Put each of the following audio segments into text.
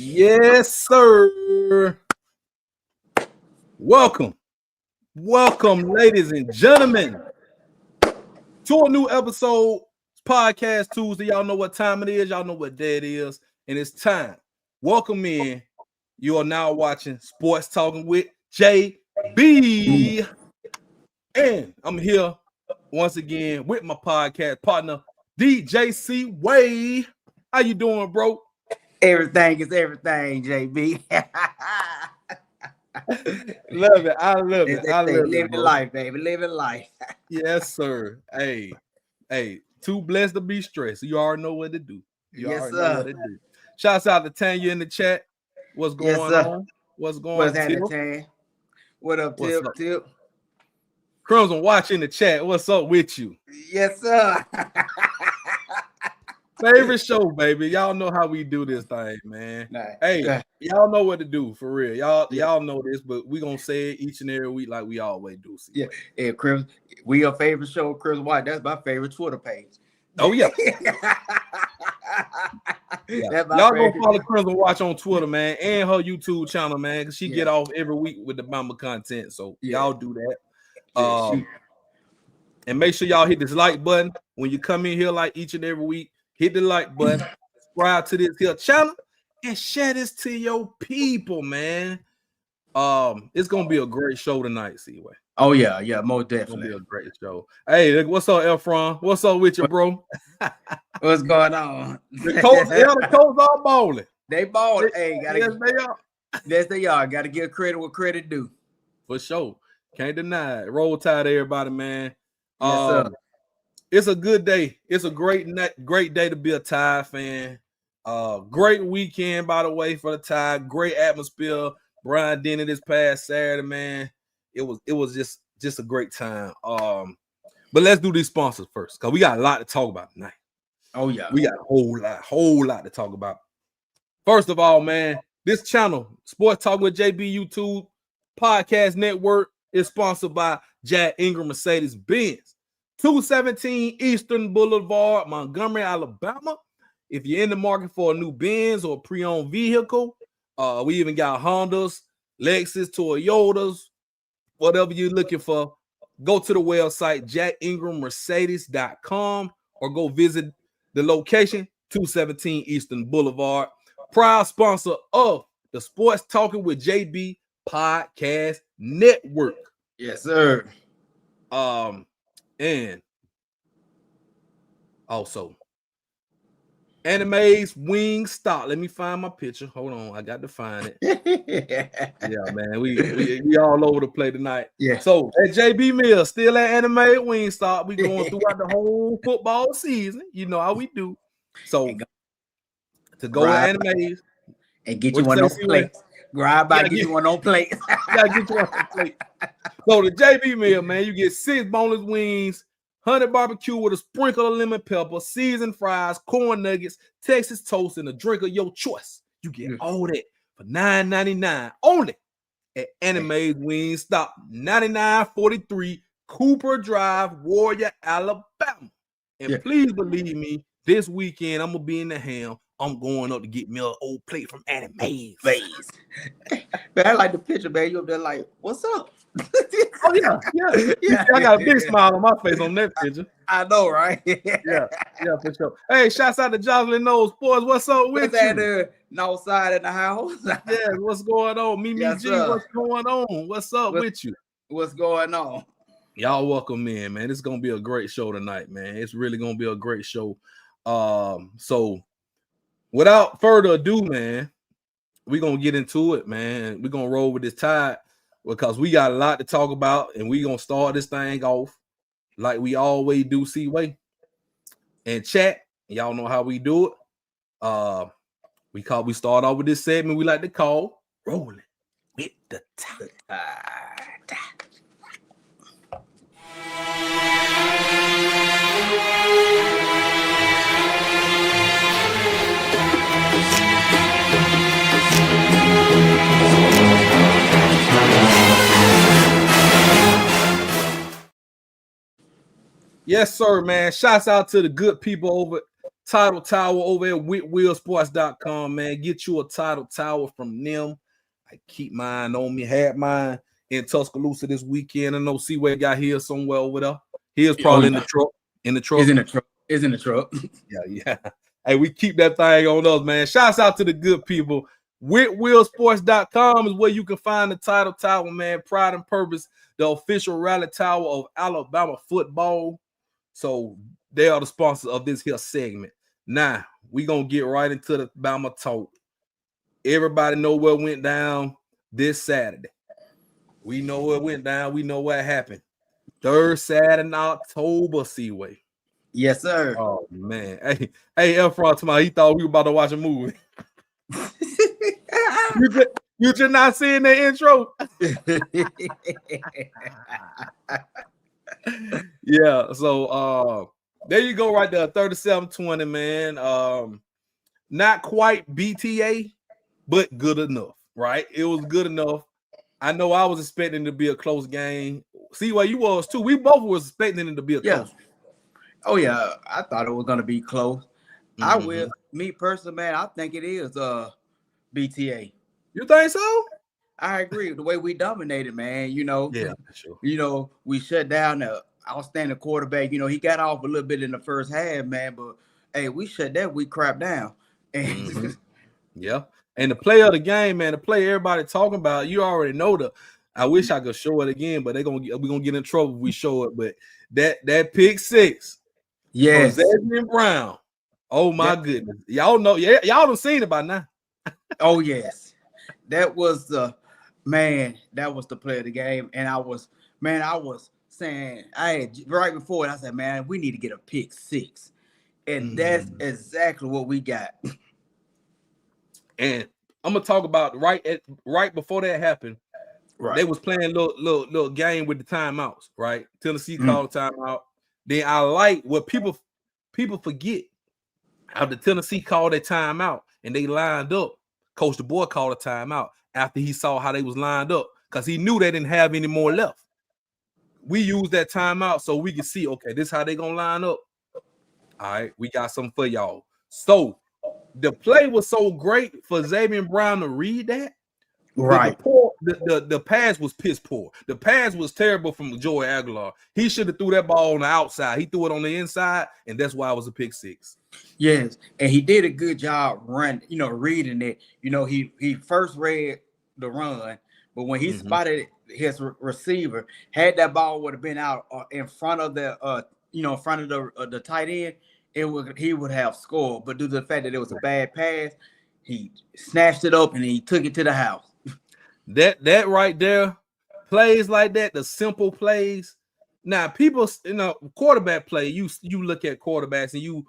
Yes, sir. Welcome, ladies and gentlemen, to a new episode, Podcast Tuesday. Y'all know what time it is. Y'all know what day it is, and it's time. Welcome in. You are now watching Sports Talking with JB, and I'm here once again with my podcast partner, DJC Way. How you doing, bro? Everything is everything, JB. Love it. I love it. I love it. Living life, baby. Living life. Yes, sir. Hey, too blessed to be stressed. You already know what to do. Yes, sir. Shouts out to Tanya in the chat. What's going on? What's going on? What up, Tip? Crimson watch in the chat. What's up with you? Yes, sir. Favorite show, baby. Y'all know how we do this thing, man. Hey, y'all know what to do for real. Y'all know this, but we gonna say it each and every week like we always do. Yeah, Chris, we your favorite show, Chris White. That's my favorite Twitter page. Oh yeah. Y'all go follow Crimson Watch on Twitter, man, and her YouTube channel, man, because she get off every week with the Bama content. So y'all do that. And make sure y'all hit this like button when you come in here like each and every week. Hit the like button, subscribe to this here channel, and share this to your people, man. It's gonna be a great show tonight, Seaway. Oh yeah, most definitely. It's gonna be a great show. Hey, what's up, Efron? What's up with you, bro? What's going on? The Colts are balling. They balling. Hey, they are. Gotta give credit what credit due. For sure. Can't deny it. Roll Tide, everybody, man. Yes, sir. It's a good day. It's a great day to be a Tide fan. Great weekend, by the way, for the Tide. Great atmosphere. Brian Denny this past Saturday, man. It was just a great time. But let's do these sponsors first, because we got a lot to talk about tonight. Oh yeah, we got a whole lot to talk about. First of all, man, this channel, Sports Talk with JB YouTube Podcast Network, is sponsored by Jack Ingram Mercedes-Benz. 217 Eastern Boulevard, Montgomery, Alabama. If you're in the market for a new Benz or pre-owned vehicle, we even got Hondas, Lexus, Toyotas, whatever you're looking for. Go to the website, jackingrammercedes.com, or go visit the location, 217 Eastern Boulevard. Proud sponsor of the Sports Talking with JB Podcast Network. Yes, sir. And also, Anime's Wingstop. Let me find my picture. Hold on, I got to find it. Yeah, man, we all over the place tonight. Yeah. So at JB Mills, still at Anime Wingstop. We going throughout the whole football season. You know how we do. So to go to Anime's and get you one on plate. Grab by, get you one on plate. Gotta get you one on plate. So the JB Mill, man, you get 6 boneless wings, 100 barbecue with a sprinkle of lemon pepper, seasoned fries, corn nuggets, Texas toast, and a drink of your choice. You get all that for $9.99 only at Anime's Wingstop, 9943 Cooper Drive, Warrior, Alabama. And please believe me, this weekend I'm gonna be in the ham. I'm going up to get me an old plate from Anime's. Man, I like the picture, man. You up there like, what's up? Oh yeah. I got a big smile on my face on that picture. I know, right? yeah, for sure. Hey, shouts out to Jocelyn Nose Boys. What's up with you? North side of the house. Yeah, what's going on? Mimi G, what's going on? What's up with you? What's going on? Y'all welcome in, man. It's gonna be a great show tonight, man. It's really gonna be a great show. So without further ado, man, we're gonna get into it, man. We're gonna roll with this Tide because we got a lot to talk about, and we're gonna start this thing off like we always do, C-Way. And chat, y'all know how we do it. We start off with this segment we like to call Rolling with the Tide. Yes, sir, man. Shouts out to the good people over Title Tower over at WhitWillSports.com, man. Get you a title tower from them. I keep mine on me. Had mine in Tuscaloosa this weekend. I know Seaway got his somewhere over there. His probably in the truck. In the truck. Is in the truck. Is in the truck. Yeah. Hey, we keep that thing on us, man. Shouts out to the good people. WhitWillSports.com is where you can find the title tower, man. Pride and Purpose, the official rally tower of Alabama football. So they are the sponsors of this here segment. Now, we going to get right into the Bama talk. Everybody know what went down this Saturday. We know what went down. We know what happened. Third Saturday in October, Seaway. Yes, sir. Oh, man. Hey, Efron, tomorrow, he thought we were about to watch a movie. you just not seeing the intro? Yeah, so there you go right there, 37-20, man. Not quite BTA, but good enough, right? It was good enough. I know I was expecting it to be a close game. See what you was too. We both was expecting it to be a close. Oh yeah, I thought it was gonna be close. I will. Me personally, man, I think it is BTA. You think so? I agree. The way we dominated, man. Yeah, sure. We shut down the outstanding quarterback. He got off a little bit in the first half, man. But hey, we shut that. We crapped down. Yeah. And the play of the game, man, the play everybody talking about, you already know I wish I could show it again, but we're gonna get in trouble if we show it. But that pick six, yes, Xavier Brown. Oh my goodness, y'all know, y'all done seen it by now. Oh yes, that was the man. That was the play of the game, and I was saying, right before it, I said, man, we need to get a pick six, and that's exactly what we got. And I'm gonna talk about right before that happened. Right. They was playing little game with the timeouts, right? Tennessee called a timeout. Then I like what people forget how the Tennessee called a timeout and they lined up. Coach DeBoer called a timeout after he saw how they was lined up because he knew they didn't have any more left. We used that timeout so we could see, okay, this is how they gonna line up. All right, we got something for y'all. So the play was so great for Xavier Brown to read that. Right. The pass was piss poor. The pass was terrible from Joey Aguilar. He should have threw that ball on the outside. He threw it on the inside, and that's why it was a pick six. Yes, and he did a good job reading it. He first read the run, but when he spotted his receiver, had that ball would have been out in front of the the tight end, he would have scored. But due to the fact that it was a bad pass, he snatched it up and he took it to the house. That right there, plays like that, the simple plays. Now, people, quarterback play, you look at quarterbacks and you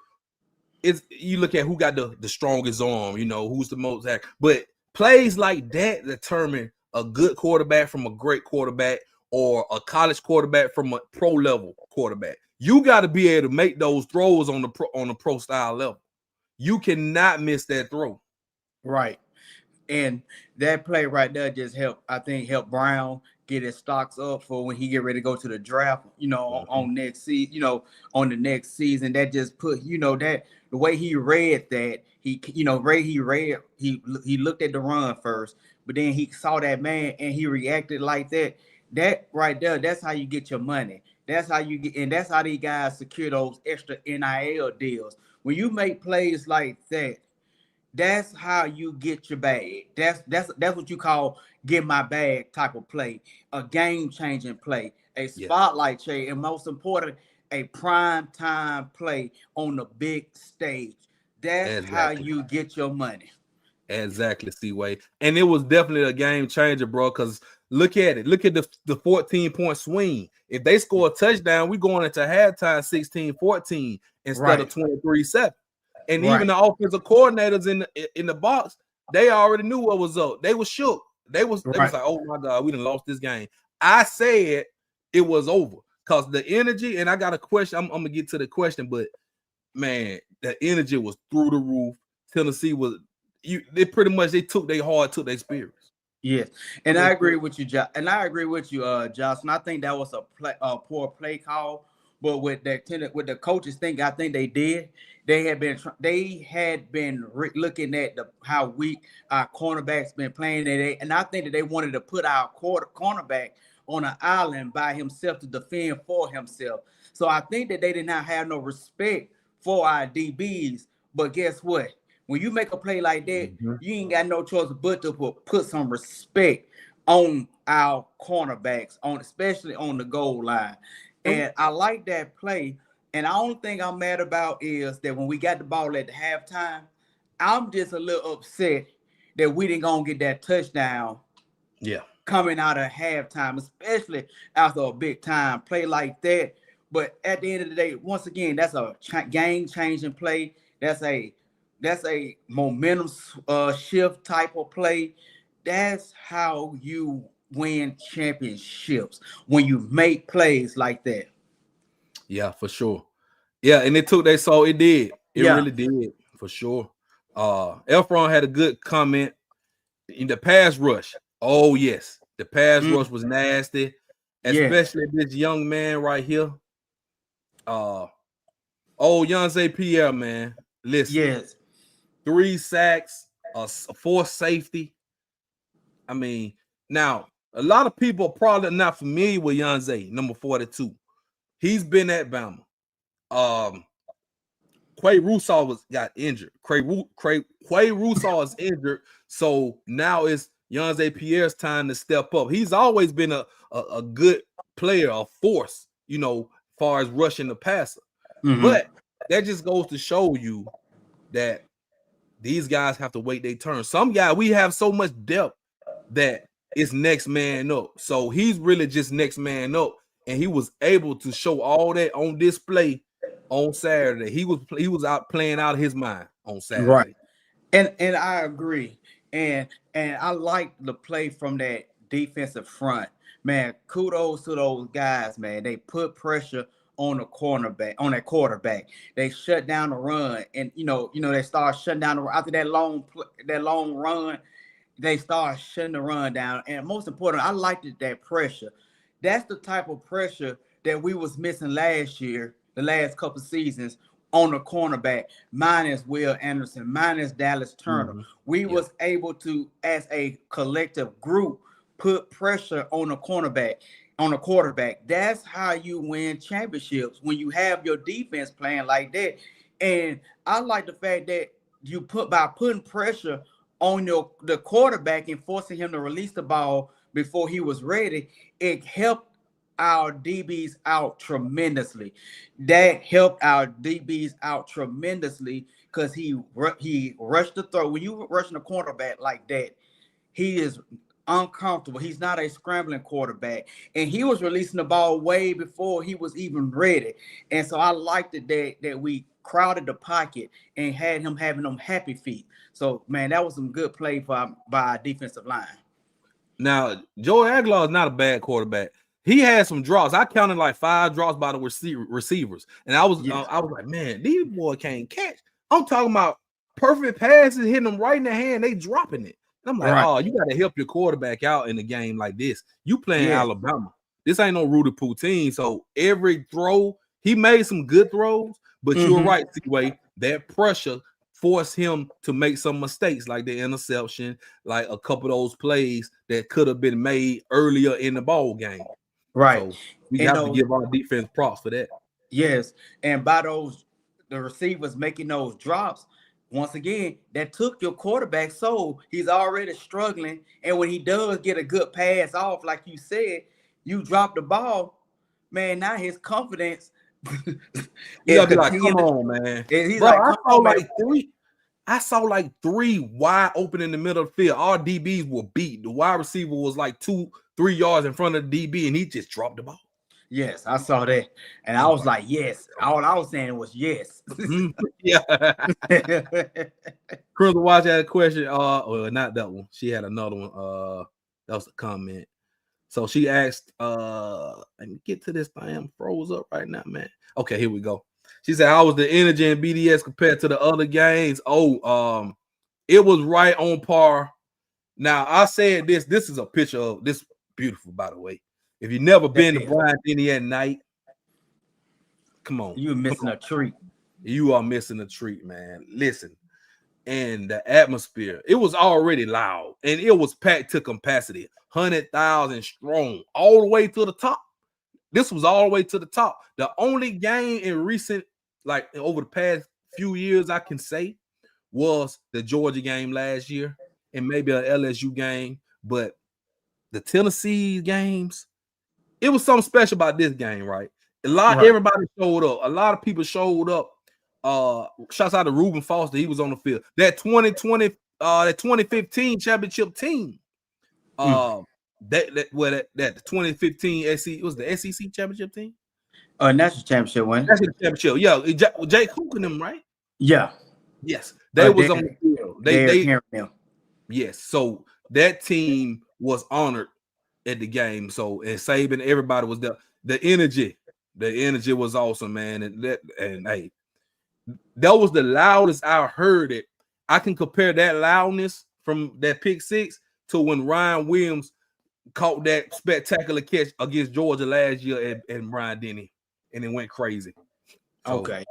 look at who got the strongest arm, who's the most accurate. But plays like that determine a good quarterback from a great quarterback or a college quarterback from a pro level quarterback. You got to be able to make those throws on the pro style level. You cannot miss that throw. Right. And that play right there just helped Brown get his stocks up for when he get ready to go to the draft, on next season, on the next season. That just put, that the way he read that, he looked at the run first, but then he saw that man and he reacted like that. That right there, that's how you get your money. That's how you get, and that's how these guys secure those extra NIL deals. When you make plays like that, that's how you get your bag. That's what you call get my bag type of play, a game-changing play, a spotlight trade, and most important, a prime time play on the big stage. That's how you get your money. Exactly, Seaway. And it was definitely a game changer, bro, because look at it. Look at the 14-point swing. If they score a touchdown, we going into halftime 16-14 instead of 23-7. And even the offensive coordinators in the box, they already knew what was up. They was shook. They was like, oh my God, we done lost this game. I said it was over because the energy, and I got a question. I'm gonna get to the question, but man, the energy was through the roof. Tennessee was they took their spirits. Yes, and I agree with you, Josh. And I agree with you, Josh. And I think that was a poor play call But with the coaches think I think they did. They had been looking at how weak our cornerbacks been playing today, and I think that they wanted to put our cornerback on an island by himself to defend for himself. So I think that they did not have no respect for our DBs. But guess what? When you make a play like that, you ain't got no choice but to put some respect on our cornerbacks, especially on the goal line. And I like that play. And the only thing I'm mad about is that when we got the ball at the halftime, I'm just a little upset that we didn't go and get that touchdown. Yeah. Coming out of halftime, especially after a big time play like that. But at the end of the day, once again, that's a game-changing play. That's a momentum shift type of play. That's how you win championships, when you make plays like that. Yeah, for sure. Yeah, and it took that, so it did. It really did, for sure. Efron had a good comment in the pass rush. Oh, yes. The pass rush was nasty, especially this young man right here. Yonsei Pierre, man. Listen. 3 sacks, a 4 safety. I mean, now, a lot of people are probably not familiar with Yonsei, number 42. He's been at Bama. Quay Russaw got injured. Quay Russaw is injured, so now it's Yonsei Pierre's time to step up. He's always been a good player, a force, as far as rushing the passer. But that just goes to show you that these guys have to wait their turn. Some guy, we have so much depth that it's next man up. So he's really just next man up, and he was able to show all that on display on Saturday. He was out playing out of his mind on Saturday. Right. And I agree. And I like the play from that defensive front. Man, kudos to those guys, man. They put pressure on the quarterback. They shut down the run, and they start shutting down the run. After that long run, they start shutting the run down. And most important, I liked that pressure. That's the type of pressure that we was missing last year, the last couple of seasons, on the cornerback, minus Will Anderson, minus Dallas Turner. We was able to, as a collective group, put pressure on the quarterback. That's how you win championships, when you have your defense playing like that. And I like the fact that by putting pressure on the quarterback and forcing him to release the ball before he was ready, it helped our DBs out tremendously. That helped our DBs out tremendously because he rushed the throw. When you rushing a quarterback like that, he is uncomfortable. He's not a scrambling quarterback, and he was releasing the ball way before he was even ready. And so I liked it that we crowded the pocket and had him having them happy feet. So man, that was some good play by our defensive line. Now, Joey Aguilar is not a bad quarterback. He had some drops. I counted like 5 drops by the receivers, and I was like, man, these boys can't catch. I'm talking about perfect passes, hitting them right in the hand. They dropping it. And I'm like, oh, you got to help your quarterback out in a game like this. You playing Alabama. This ain't no Rudy Poutine. So every throw, he made some good throws, but you're right, C-Way. That pressure forced him to make some mistakes, like the interception, like a couple of those plays that could have been made earlier in the ball game. Right. So we have to give our defense props for that. Yes. And by the receivers making those drops, once again, that took your quarterback soul. He's already struggling. And when he does get a good pass off, like you said, you drop the ball, man, now his confidence. You gotta be like, come on, man. He's bro, like, I saw like 3 wide open in the middle of the field. Our DBs were beat. The wide receiver was like 2-3 yards in front of the DB, and he just dropped the ball. Yes, I saw that. And I was like, yes. All I was saying was yes. Yeah. Crystal Watch had a question. Well, not that one. She had another one. That was a comment. So she asked, let me get to this thing. I'm froze up right now, man. Okay, here we go. She said, how was the energy in BDS compared to the other games? It was right on par. Now, I said this is a picture of this, beautiful, by the way. If you've never been to Bryant Denny at night, Come on. You missing a treat. You are missing a treat, man. Listen, and the atmosphere, it was already loud and it was packed to capacity, 100,000 strong, all the way to the top. This was all the way to the top. The only game in recent, like over the past few years, I can say was the Georgia game last year and maybe an LSU game, but the Tennessee games, it was something special about this game, right? Everybody showed up. A lot of people showed up. Shouts out to Reuben Foster. He was on the field. That 2015 championship team. That 2015 SEC, it was the SEC championship team. National championship one. National championship. Yeah, Jake Hook and them, right? Yeah. Yes, they was on the field. They yes. So that team was honored at the game. So and Saban, everybody was there. The energy was awesome, man. And hey, that was the loudest I heard it. I can compare that loudness from that pick six to when Ryan Williams caught that spectacular catch against Georgia last year at Brian Denny, and it went crazy. So, okay.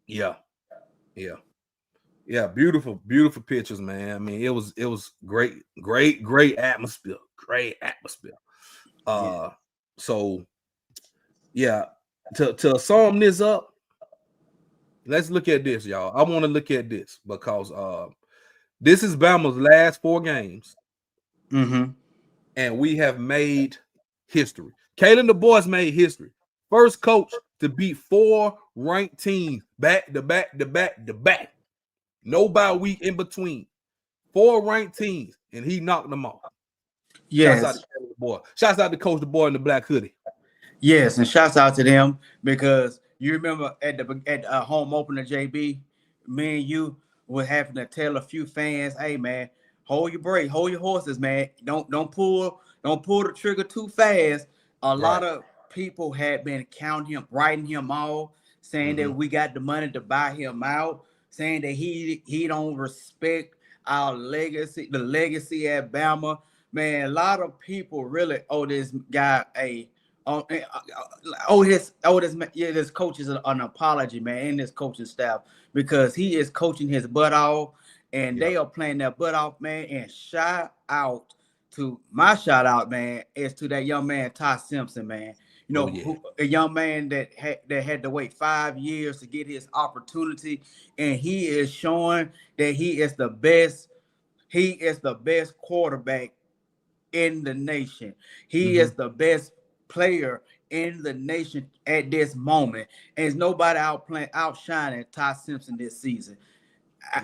Yeah. Beautiful pictures, man. I mean, it was great atmosphere. Great atmosphere. So yeah, to sum this up, let's look at this, y'all. I want to look at this because this is Bama's last 4 games. And we have made history. Kalen DuBois made history. First coach to beat 4 ranked teams back to back. No bye week in between. 4 ranked teams, and he knocked them off. Yes. Shouts out to Coach DuBois in the black hoodie. Yes, and shouts out to them because you remember at the home opener, JB, me and you were having to tell a few fans, "Hey, man, hold your break, hold your horses, man. Don't pull the trigger too fast." A lot of people had been counting him, writing him off, saying that we got the money to buy him out, saying that he don't respect our legacy, the legacy at Bama. Man, a lot of people really owe this guy this coach is an apology, man, and this coaching staff, because he is coaching his butt off, and they are playing their butt off, man. And my shout out, man, is to that young man Ty Simpson, man. You know, a young man that had to wait 5 years to get his opportunity, and he is showing that he is the best. He is the best quarterback in the nation. He is the best player in the nation at this moment. And there's nobody outshining Ty Simpson this season.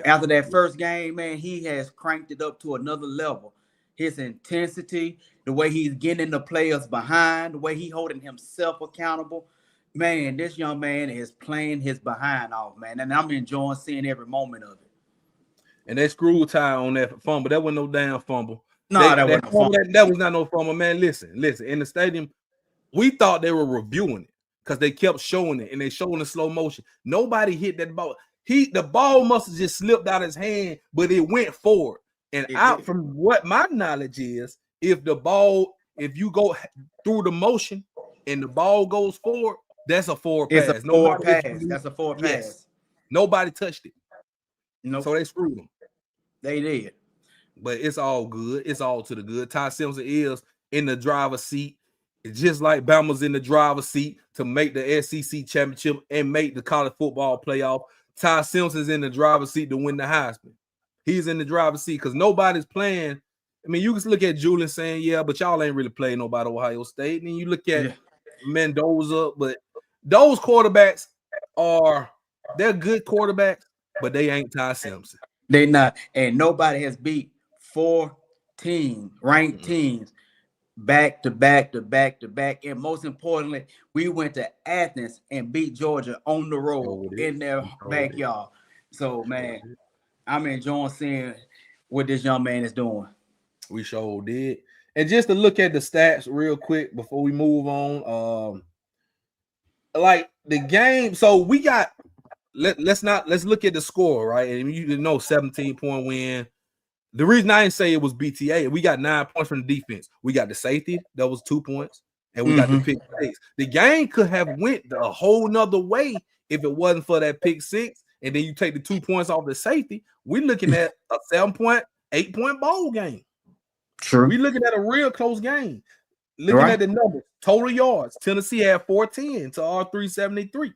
After that first game, man, he has cranked it up to another level. His intensity, the way he's getting the players behind, the way he holding himself accountable. Man, this young man is playing his behind off, man. And I'm enjoying seeing every moment of it. And they screwed Ty on that fumble. That wasn't no damn fumble. No, that wasn't no fumble. That was not no fumble, man. Listen. In the stadium, we thought they were reviewing it because they kept showing it and they showing the slow motion. Nobody hit that ball. The ball must have just slipped out of his hand, but it went forward. And from what my knowledge is, if you go through the motion and the ball goes forward, that's a forward pass. It's a forward pass. That's a forward pass. Nobody touched it. Nope. So they screwed them. They did. But it's all good. It's all to the good. Ty Simpson is in the driver's seat. It's just like Bama's in the driver's seat to make the SEC championship and make the college football playoff. Ty Simpson's in the driver's seat to win the Heisman. He's in the driver's seat because nobody's playing. I mean, you can look at Julian saying, yeah, but y'all ain't really playing nobody at Ohio State. And then you look at Mendoza, but those quarterbacks they're good quarterbacks, but they ain't Ty Simpson. They're not. And nobody has beat 4 ranked teams back to back. And most importantly, we went to Athens and beat Georgia on the road in their backyard. So, man, I'm enjoying seeing what this young man is doing. We sure did. And just to look at the stats real quick before we move on, like the game. So we got. Let's look at the score, right? And you know, 17-point win. The reason I didn't say it was BTA, we got 9 points from the defense. We got the safety, that was 2 points. and we got the pick six. The game could have went a whole nother way if it wasn't for that pick six, and then you take the 2 points off the safety. We're looking at a 7-point, 8-point ball game. True. We're looking at a real close game. Looking at the numbers, total yards. Tennessee had 410 to our 373.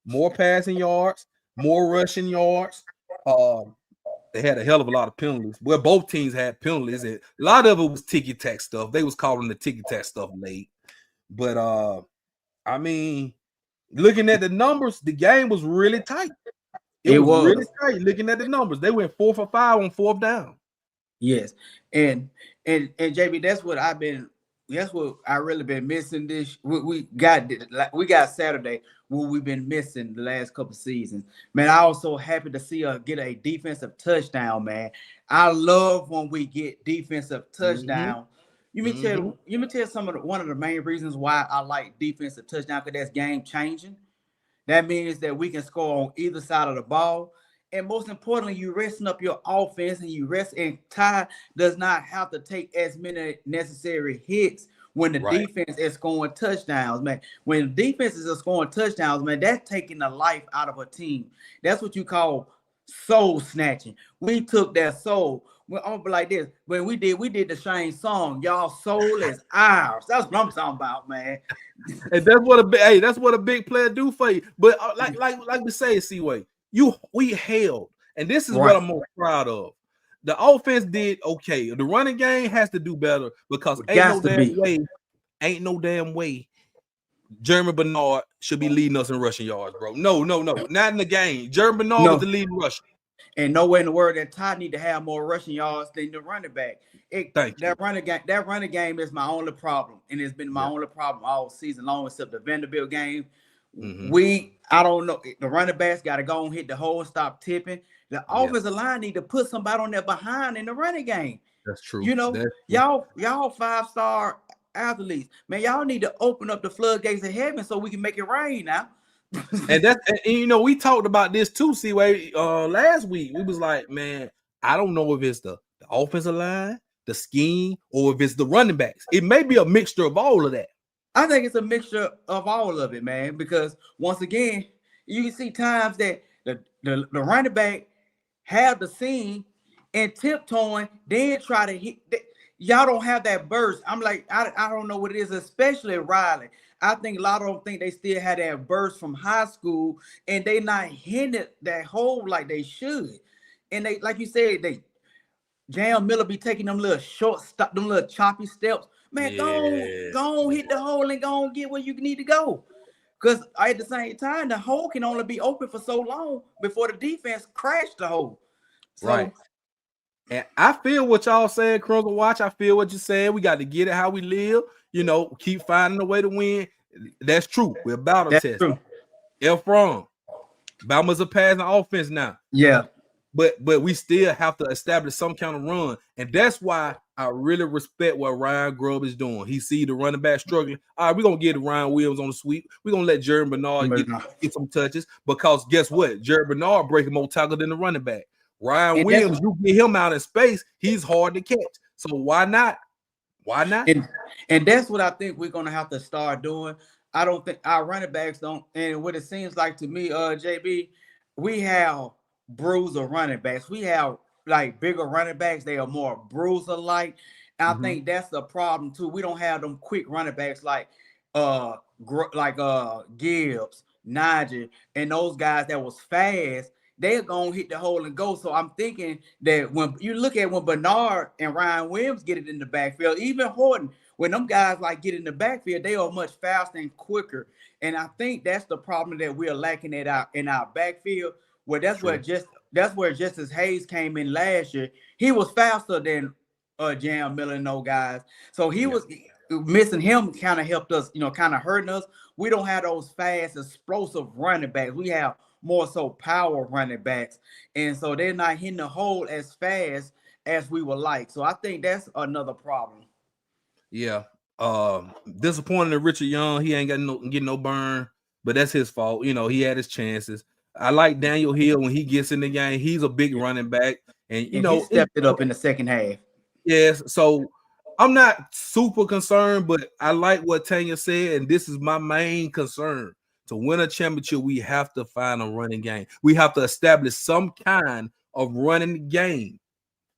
More passing yards, more rushing yards. They had a hell of a lot of penalties. Well, both teams had penalties, and a lot of it was ticky-tack stuff. They was calling the ticky-tack stuff late. But I mean, looking at the numbers, the game was really tight. It was really tight. Looking at the numbers, they went 4 for 5 on 4th down. Yes, and JB, that's what I really been missing. This we got Saturday, what we've been missing the last couple seasons. Man, I was so happy to see us get a defensive touchdown, man. I love when we get defensive touchdown. You may tell one of the main reasons why I like defensive touchdown, because that's game changing. That means that we can score on either side of the ball. And most importantly, you resting up your offense, and Ty does not have to take as many necessary hits when the defense is scoring touchdowns, man. When defenses are scoring touchdowns, man, that's taking the life out of a team. That's what you call soul snatching. We took their soul. I'm gonna be like this. When we did the Shane song, y'all soul is ours. That's what I'm talking about, man. And that's what a big player do for you. But like we say, C-Way, we held, and this is what I'm most proud of. The offense did okay. The running game has to do better, because ain't no damn way Jeremy Bernard should be leading us in rushing yards, bro. No, not in the game. Jeremy Bernard was the leading rusher. And nowhere in the world that Ty need to have more rushing yards than the running back. That running game is my only problem, and it's been my only problem all season long, except the Vanderbilt game. I don't know. The running backs got to go and hit the hole and stop tipping. The offensive line need to put somebody on there behind in the running game. That's true. You know, y'all 5-star athletes, man. Y'all need to open up the floodgates of heaven so we can make it rain now. and you know, we talked about this too, C-Way, last week. We was like, man, I don't know if it's the offensive line, the scheme, or if it's the running backs. It may be a mixture of all of that. I think it's a mixture of all of it, man, because once again, you can see times that the running back have the seam and tiptoeing, then try to hit. Y'all don't have that burst. I'm like, I don't know what it is, especially Riley. I think a lot of them think they still had that burst from high school, and they not hitting that hole like they should. And they, like you said, Jam Miller be taking them little short stop, them little choppy steps. Man, go on, hit the hole and go on, get where you need to go. Because at the same time, the hole can only be open for so long before the defense crashed the hole. Right. And I feel what y'all saying, Crumble Watch. I feel what you're saying. We got to get it how we live. You know, keep finding a way to win. That's true. We're about to test. From Bama's a passing offense now. Yeah. But we still have to establish some kind of run. And that's why I really respect what Ryan Grubb is doing. He see the running back struggling. All right, we're going to get Ryan Williams on the sweep. We're going to let Jeremy Bernard get some touches, because guess what? Jeremy Bernard breaking more tackle than the running back. Ryan Williams, you get him out in space, he's hard to catch. So why not? Why not? And that's what I think we're going to have to start doing. I don't think our running backs don't. And what it seems like to me, JB, we have bruiser running backs. We have like bigger running backs. They are more bruiser like. I think that's the problem too. We don't have them quick running backs like Gibbs, Najee, and those guys that was fast. They're gonna hit the hole and go. So I'm thinking that when you look at when Bernard and Ryan Williams get it in the backfield, even Horton, when them guys like get in the backfield, they are much faster and quicker. And I think that's the problem that we're lacking in our backfield. Well, that's where Justice Hayes came in last year. He was faster than Jam Miller and those guys. So he was missing him, kind of helped us, kind of hurting us. We don't have those fast, explosive running backs. We have more so power running backs. And so they're not hitting the hole as fast as we would like. So I think that's another problem. Yeah. Disappointing that Richard Young, he ain't getting no burn, but that's his fault. He had his chances. I like Daniel Hill when he gets in the game. He's a big running back. And he stepped it up in the second half. Yes. So I'm not super concerned, but I like what Tanya said, and this is my main concern. To win a championship, we have to find a running game. We have to establish some kind of running game.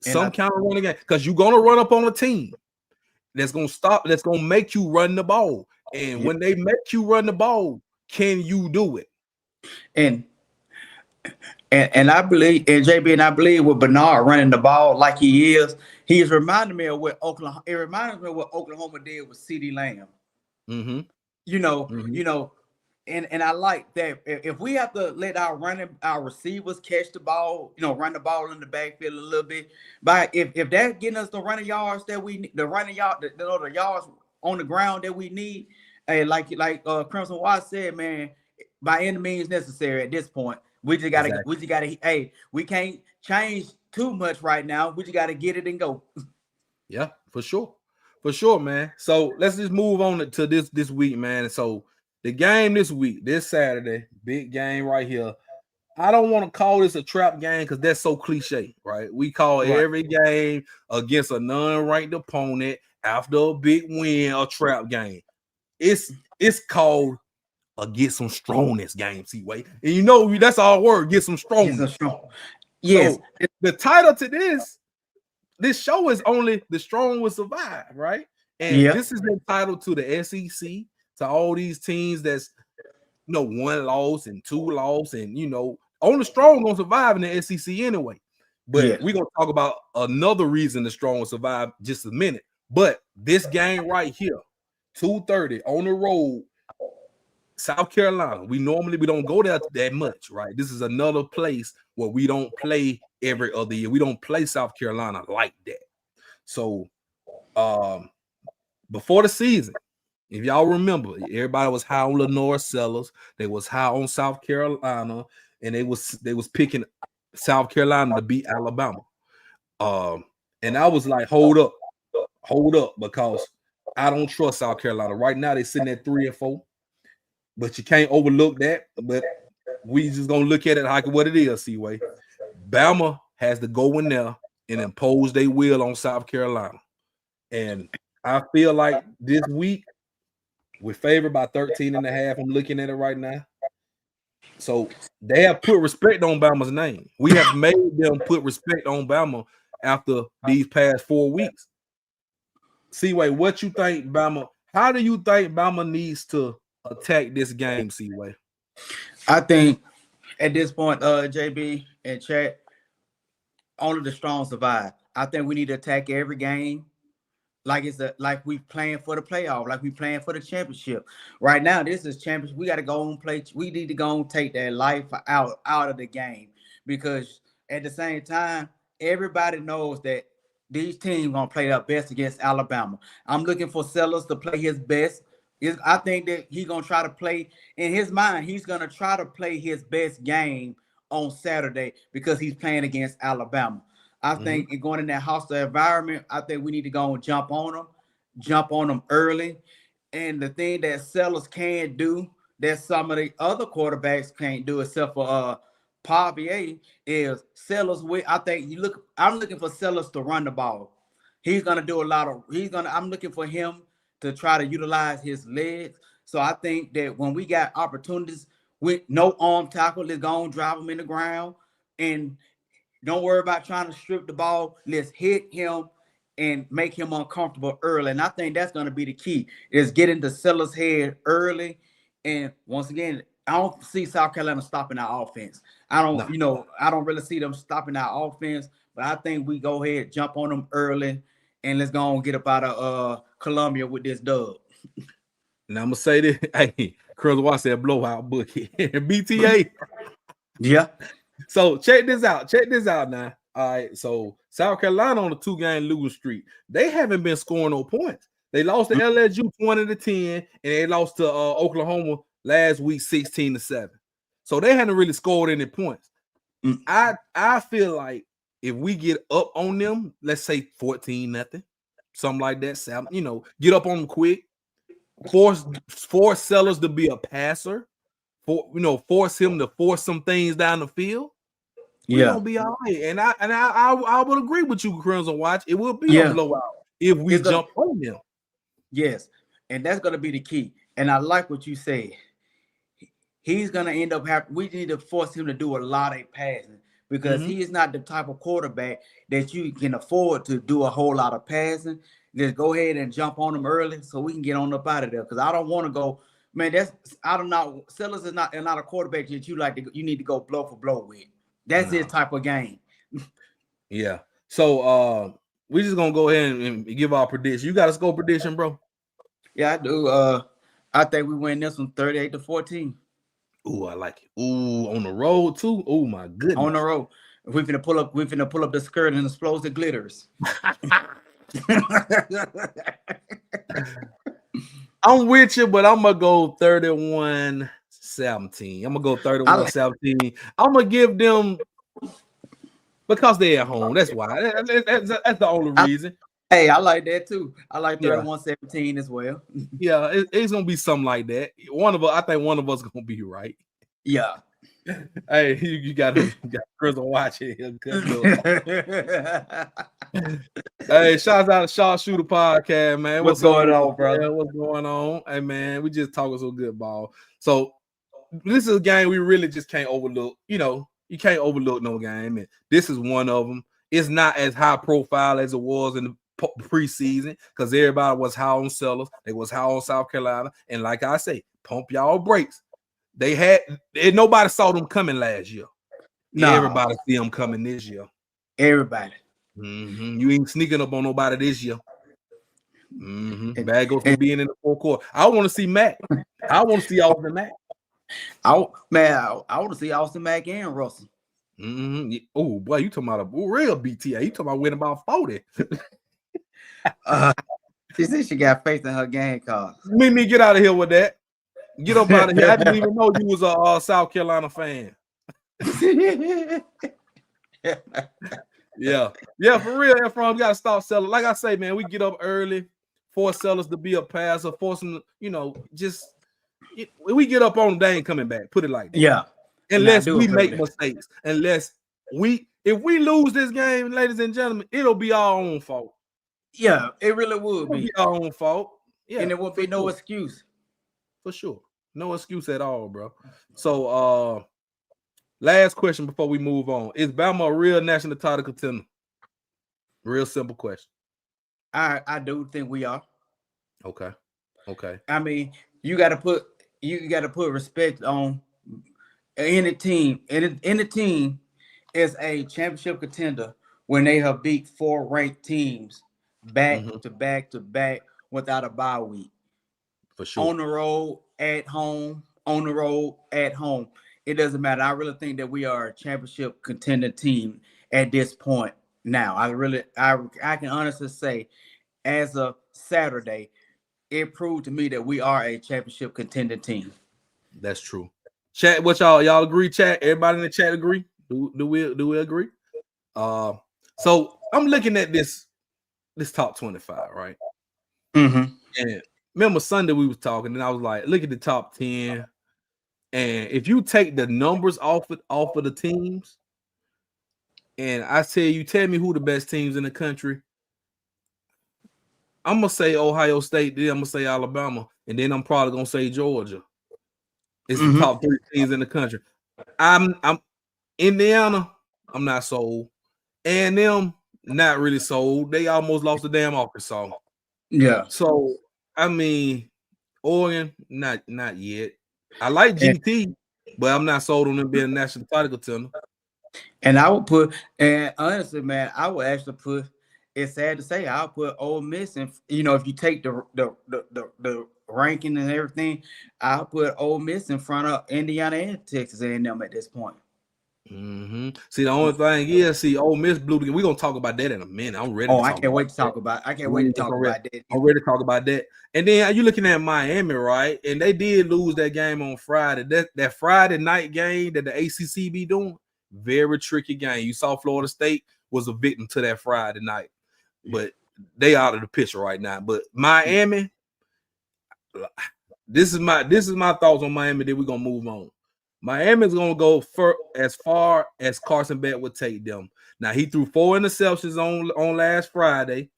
Because you're gonna run up on a team that's gonna make you run the ball. And when they make you run the ball, can you do it? And I believe, and JB, and I believe with Bernard running the ball like he is, he's reminding me of what Oklahoma. It reminds me of what Oklahoma did with CeeDee Lamb. Mm-hmm. You know, and I like that. If we have to let our receivers catch the ball, run the ball in the backfield a little bit, but if they're getting us the running yards that we need, the yards on the ground that we need, hey, like Crimson Watts said, man, by any means necessary at this point. We just gotta, hey, we can't change too much right now. We just gotta get it and go. Yeah, for sure, man. So let's just move on to this week, man. So the game this week, this Saturday, big game right here. I don't want to call this a trap game because that's so cliche, right? We call every game against a non-ranked opponent after a big win a trap game. It's called a get some strongness game, Seaway. And that's our word, get some strongness. Yes. So the title to this show is only The Strong Will Survive, right? And this is entitled to the SEC, to all these teams that's one loss and two loss, and only the strong gonna survive in the SEC anyway. But we're gonna talk about another reason the strong will survive just a minute. But this game right here, 2:30 on the road, South Carolina. We don't go there that much, right? This is another place where we don't play every other year. We don't play South Carolina like that. So before the season, if y'all remember, everybody was high on Lenore Sellers. They was high on South Carolina, and they was picking South Carolina to beat Alabama. And I was like, hold up, because I don't trust South Carolina. Right now, they're sitting at 3-4. But you can't overlook that. But we just gonna look at it like what it is, Seaway. Bama has to go in there and impose their will on South Carolina. And I feel like this week we're favored by 13.5. I'm looking at it right now. So they have put respect on Bama's name. We have made them put respect on Bama after these past 4 weeks. Seaway, what you think, Bama? How do you think Bama needs to attack this game, Seaway? I think at this point, JB and chat, only the strong survive. I think we need to attack every game like we playing for the playoff, like we playing for the championship. Right now, this is championship. We got to go and play. We need to go and take that life out of the game, because at the same time, everybody knows that these teams gonna play their best against Alabama. I'm looking for Sellers to play his best. I think that he's going to try to play, in his mind, he's going to try to play his best game on Saturday because he's playing against Alabama. I think going in that hostile environment, I think we need to go and jump on them early. And the thing that Sellers can do that some of the other quarterbacks can't do, except for Pavia, is Sellers. I'm looking for Sellers to run the ball. He's going to do I'm looking for him to try to utilize his legs. So I think that when we got opportunities with no arm tackle, let's go and drive him in the ground. And don't worry about trying to strip the ball. Let's hit him and make him uncomfortable early. And I think that's going to be the key, is getting the Sellers' head early. And once again, I don't see South Carolina stopping our offense. I don't really see them stopping our offense, but I think we go ahead, jump on them early, and let's go and get up out of Columbia with this dub. And I'm gonna say this, hey, Chris Watts said blowout bookie. BTA. Yeah. So check this out now. All right. So South Carolina on a 2-game losing streak. They haven't been scoring no points. They lost to LSU 20-10, and they lost to Oklahoma last week 16-7. So they hadn't really scored any points. I feel like if we get up on them, let's say 14-0, something like that, get up on them quick, force Sellers to be a passer, force him to force some things down the field. We're gonna be all right. And I would agree with you, Crimson Watch. It will be a blowout. if we jump on them. Yes, and that's going to be the key. And I like what you said. He's going to end up having. We need to force him to do a lot of passing because he is not the type of quarterback that you can afford to do a whole lot of passing. Just go ahead and jump on him early so we can get on up out of there. Because I don't want to go, man. I don't know. Sellers is not a quarterback that you need to go blow for blow with. That's his type of game. Yeah. So we just gonna go ahead and give our prediction. You got a score prediction, bro? Yeah, I do. I think we win this one 38-14. Ooh, I like it. Ooh, on the road too. Oh my goodness. On the road. We're finna pull up the skirt and explode the glitters. I'm with you, but I'm gonna go 31-17. I'm gonna go 31-17. I'm gonna give them because they're at home. That's why. That's the only reason. Hey, I like that too. I like 31-17 as well. Yeah, it's gonna be something like that. I think one of us gonna be right. Yeah. Hey, you got Chris watching here. Hey, shout out to Shaw Shooter Podcast, man. What's going on, brother? What's going on? Hey, man, we just talking some good ball. So this is a game we really just can't overlook. You know, you can't overlook no game, and this is one of them. It's not as high profile as it was in the preseason because everybody was high on Sellers. They was high on South Carolina, and like I say, pump y'all brakes. Nobody saw them coming last year. No. Everybody see them coming this year. Everybody. You ain't sneaking up on nobody this year. Bad goes from being in the fourth quarter. I want to see Mac. I want to see Austin Mac. I want to see Austin Mac and Russell. Oh boy, you talking about a real BTA? You talking about winning about 40? She said she got faith in her game card. Me get out of here with that. Get up out of here. I didn't even know you was a South Carolina fan. Yeah, for real, Efron, we got to stop selling. Like I say, man, we get up early, force Sellers to be a passer, force them to, we get up on them, they ain't coming back. Put it like that. Yeah. Unless we make mistakes. If we lose this game, ladies and gentlemen, it'll be our own fault. Yeah, it really would be our own fault. Yeah. And there won't be no excuse. For sure. No excuse at all, bro. So last question before we move on. Is Bama a real national title contender? Real simple question. I do think we are. Okay. I mean, you gotta put respect on any team. Any team is a championship contender when they have beat 4 ranked teams back to back without a bye week. For sure. On the road, at home, It doesn't matter. I really think that we are a championship contender team at this point now. I can honestly say, as of Saturday, it proved to me that we are a championship contender team. That's true. Chat, what y'all agree? Chat, everybody in the chat agree? Do we agree? So I'm looking at this top 25, right? And remember Sunday we was talking, and I was like, look at the top 10. And if you take the numbers off of the teams, and I say tell me who the best teams in the country, I'm gonna say Ohio State, then I'm gonna say Alabama, and then I'm probably gonna say Georgia. It's the top 3 teams in the country. I'm Indiana, I'm not sold. And them, not really sold. They almost lost the damn Arkansas. Yeah. So I mean, Oregon, not yet. I like GT, but I'm not sold on them being a national title contender. And I would put, and honestly, man, I would actually put. It's sad to say, I'll put Ole Miss, and if you take the ranking and everything, I'll put Ole Miss in front of Indiana and Texas A&M at this point. See, the only thing is, Ole Miss blew the game. We're gonna talk about that in a minute. I'm ready. I can't wait to talk about. I can't wait to talk about that. I'm ready to talk about that. And then you're looking at Miami, right? And they did lose that game on Friday. That Friday night game that the ACC be doing, very tricky game. You saw Florida State was a victim to that Friday night, but they out of the picture right now. But Miami, this is my thoughts on Miami. Then we're gonna move on. Miami's gonna go as far as Carson Beck would take them. Now he threw 4 interceptions on last Friday.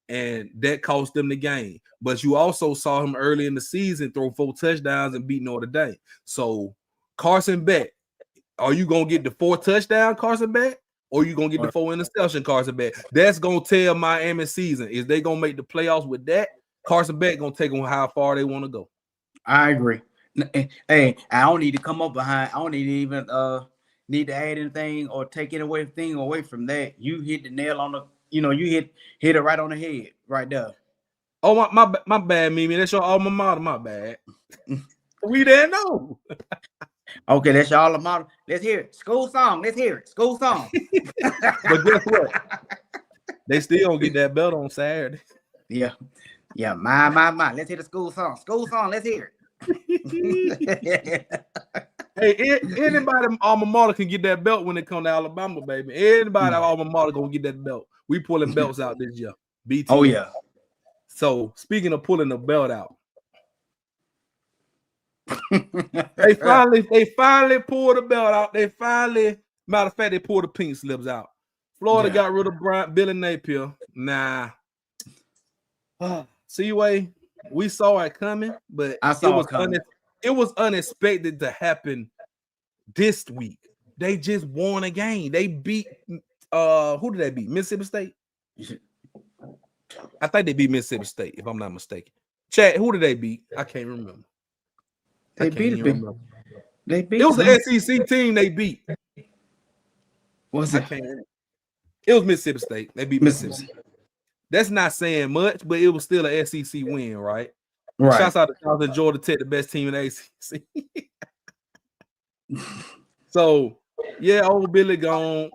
and that cost them the game. But you also saw him early in the season throw 4 touchdowns and beat Notre Dame. So Carson Beck, are you gonna get the 4 touchdown Carson Beck, or you gonna get the 4 interception Carson Beck? That's gonna tell Miami season. Is they gonna make the playoffs with that? Carson Beck gonna take them how far they want to go. I agree. Hey, I don't need to come up behind. I don't need to even need to add anything or take anything away from that. You hit the nail on the, you hit it right on the head right there. Oh, my bad, Mimi. That's your alma mater. My bad. We didn't know. Okay, that's your alma mater. Let's hear it. School song. Let's hear it. School song. But guess what? They still don't get that belt on Saturday. Yeah. My. Let's hear the school song. School song. Let's hear it. Hey, anybody alma mater can get that belt when it come to Alabama, baby. Anybody alma mater gonna get that belt. We pulling belts out this year. BT. Oh yeah. So speaking of pulling the belt out, they finally pulled the belt out. Matter of fact, they pulled the pink slips out. Florida got rid of Billy Napier. Nah. C-Way, we saw it coming, but it was unexpected to happen this week. They just won a game. They beat who did they beat? Mississippi State? I think they beat Mississippi State, if I'm not mistaken. Chat, who did they beat? I can't remember. They beat it. It was an SEC team they beat. Was it? It was Mississippi State. They beat Mississippi. That's not saying much, but it was still an SEC win, right? Right. Shouts out to Georgia Tech, the best team in the ACC. So, yeah, old Billy gone.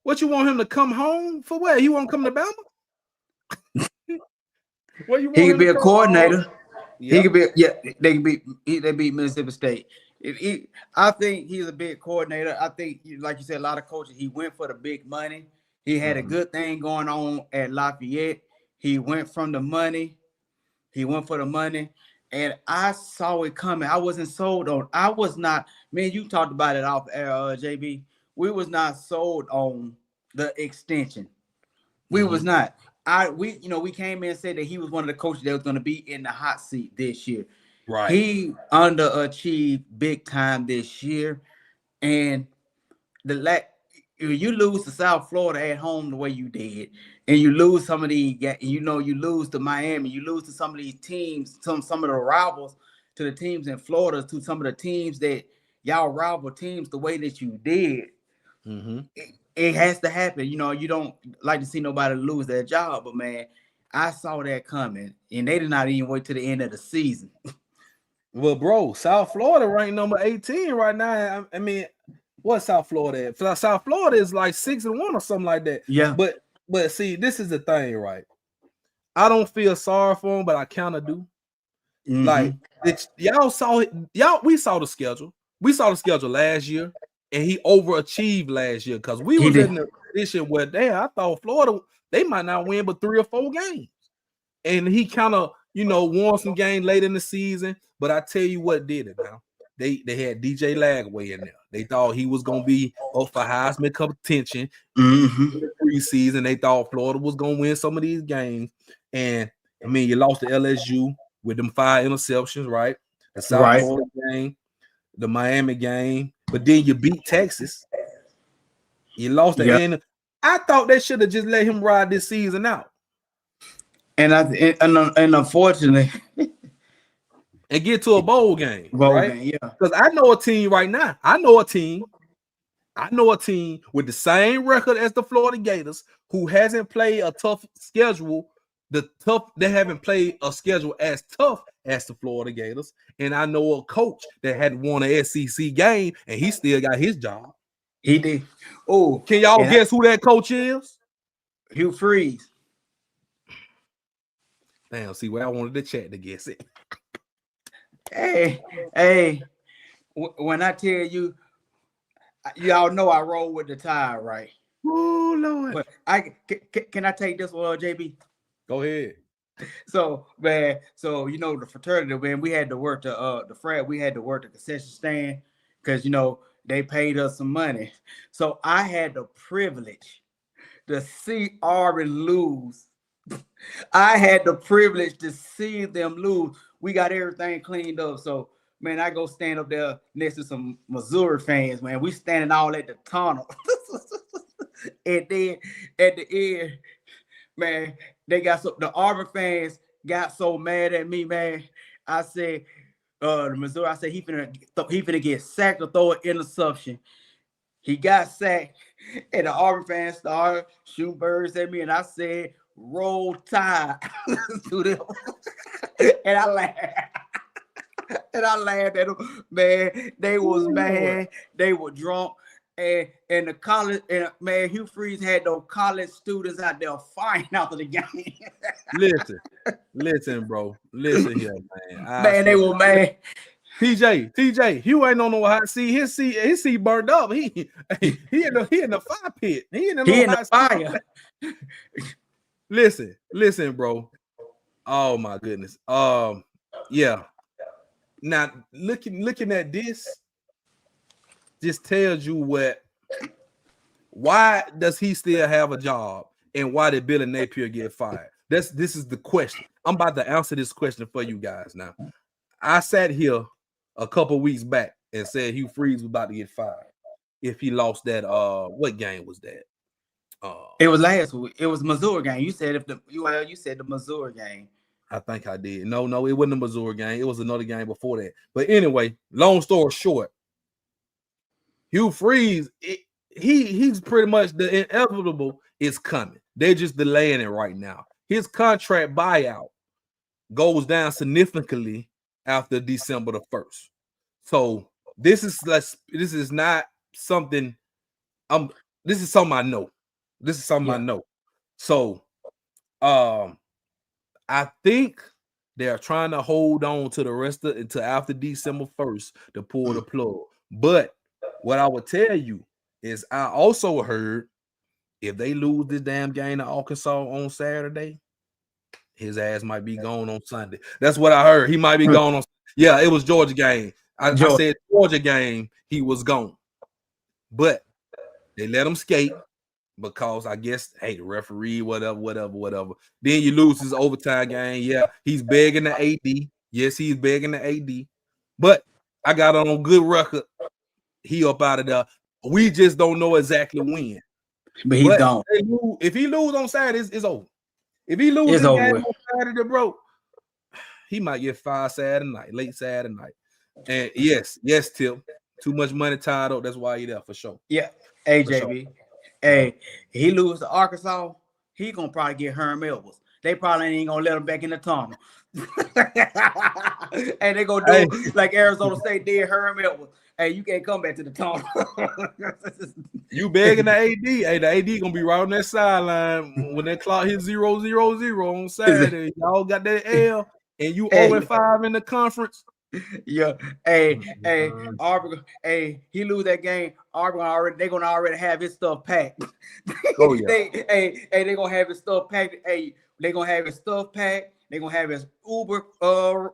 What, you want him to come home for? Where you want to come to Bama? What you want? He could be a coordinator. Yep. He could be. Yeah, they beat Mississippi State. I think he's a big coordinator. I think, like you said, a lot of coaches. He went for the big money. He had a good thing going on at Lafayette. He went from the money. He went for the money, and I saw it coming. I wasn't sold on. I was not. Man, you talked about it off air, JB. We was not sold on the extension. We was not. We came in and said that he was one of the coaches that was going to be in the hot seat this year. Right. He underachieved big time this year, and if you lose to South Florida at home the way you did, and you lose some of these, you lose to Miami, you lose to some of these teams, some of the rivals, to the teams in Florida, to some of the teams that y'all rival teams the way that you did. It has to happen. You don't like to see nobody lose their job, but man, I saw that coming, and they did not even wait to the end of the season. Well, bro, South Florida ranked number 18 right now. I mean, what's South Florida at? South Florida is like 6-1 or something like that. Yeah. But see, this is the thing, right? I don't feel sorry for them, but I kind of do. Like, y'all saw it. We saw the schedule. We saw the schedule last year, and he overachieved last year because we was in the position where I thought Florida, they might not win but 3 or 4 games. And he kind of, won some games late in the season. But I tell you what did it now. They had DJ Lagway in there. They thought he was gonna be up for Heisman contention in the preseason. They thought Florida was gonna win some of these games. And I mean, you lost to LSU with them 5 interceptions, right? The South Florida game, the Miami game, but then you beat Texas. You lost the end. I thought they should have just let him ride this season out. And unfortunately. And get to a bowl game, right? Yeah. Because I know a team right now. I know a team with the same record as the Florida Gators who hasn't played a tough schedule. They haven't played a schedule as tough as the Florida Gators. And I know a coach that had won an SEC game and he still got his job. He did. Oh, can y'all guess who that coach is? Hugh Freeze. Damn, see where I wanted the chat to guess it. Hey, when I tell you, y'all know I roll with the tide, right? Oh, Lord. But can I take this one, JB? Go ahead. So, man, the fraternity, man, we had to work the frat, we had to work the concession stand because, they paid us some money. So I had the privilege to see Auburn lose I had the privilege to see them lose. We got everything cleaned up. So, man, I go stand up there next to some Missouri fans, man. We standing all at the tunnel. And then at the end, man, the Auburn fans got so mad at me, man. I said, the Missouri, I said he finna get sacked or throw an interception. He got sacked, and the Auburn fans started shooting birds at me, and I said, "Roll Tide" to them, and I laughed. And I laughed at them, man. They was mad. They were drunk. And the college, and man, Hugh Freeze had those college students out there fighting after the game. listen, bro. Listen here, man. Man, they were mad. TJ, Hugh ain't on no hot seat. His seat burned up. He in the fire pit. He in the fire. Listen, bro. Oh my goodness. Yeah. Now looking at this, just tells you why does he still have a job, and why did Billy Napier get fired? This is the question. I'm about to answer this question for you guys now. I sat here a couple weeks back and said Hugh Freeze was about to get fired if he lost that. What game was that? It was last week. It was Missouri game. You said you said the Missouri game. I think I did. No, it wasn't the Missouri game. It was another game before that. But anyway, long story short, Hugh Freeze, he's pretty much the inevitable is coming. They're just delaying it right now. His contract buyout goes down significantly after December the 1st. So this is not something this is something I know. This is something I know. So I think they're trying to hold on to the rest of until after December 1st to pull the plug. But what I would tell you is I also heard if they lose this damn game to Arkansas on Saturday, his ass might be gone on Sunday. That's what I heard. He might be gone on. Yeah, it was Georgia game. I said Georgia game, he was gone. But they let him skate because I guess, hey, the referee, whatever. Then you lose his overtime game. Yeah, he's begging the AD. Yes, he's begging the AD. But I got on good record. He up out of there. We just don't know exactly when. But he's gone. If he lose on Saturday, it's over. If he loses on Saturday, bro, he might get fired Saturday night, late Saturday night. And yes, Tip. Too much money tied up. That's why he there for sure. Yeah. Hey, JB. Sure. Hey, he lose to Arkansas, he gonna probably get Herm Edwards. They probably ain't gonna let him back in the tunnel. And they gonna do like Arizona State did Herm Edwards. Hey, you can't come back to the tunnel. You begging the AD. Hey, the AD gonna be right on that sideline when that clock hits 0-0-0 on Saturday. Y'all got that L and you 0-5 in the conference. Yeah, Auburn. Hey, he lose that game. Auburn they gonna already have his stuff packed. Oh yeah. They gonna have his stuff packed. Hey, they gonna have his stuff packed. They gonna have his Uber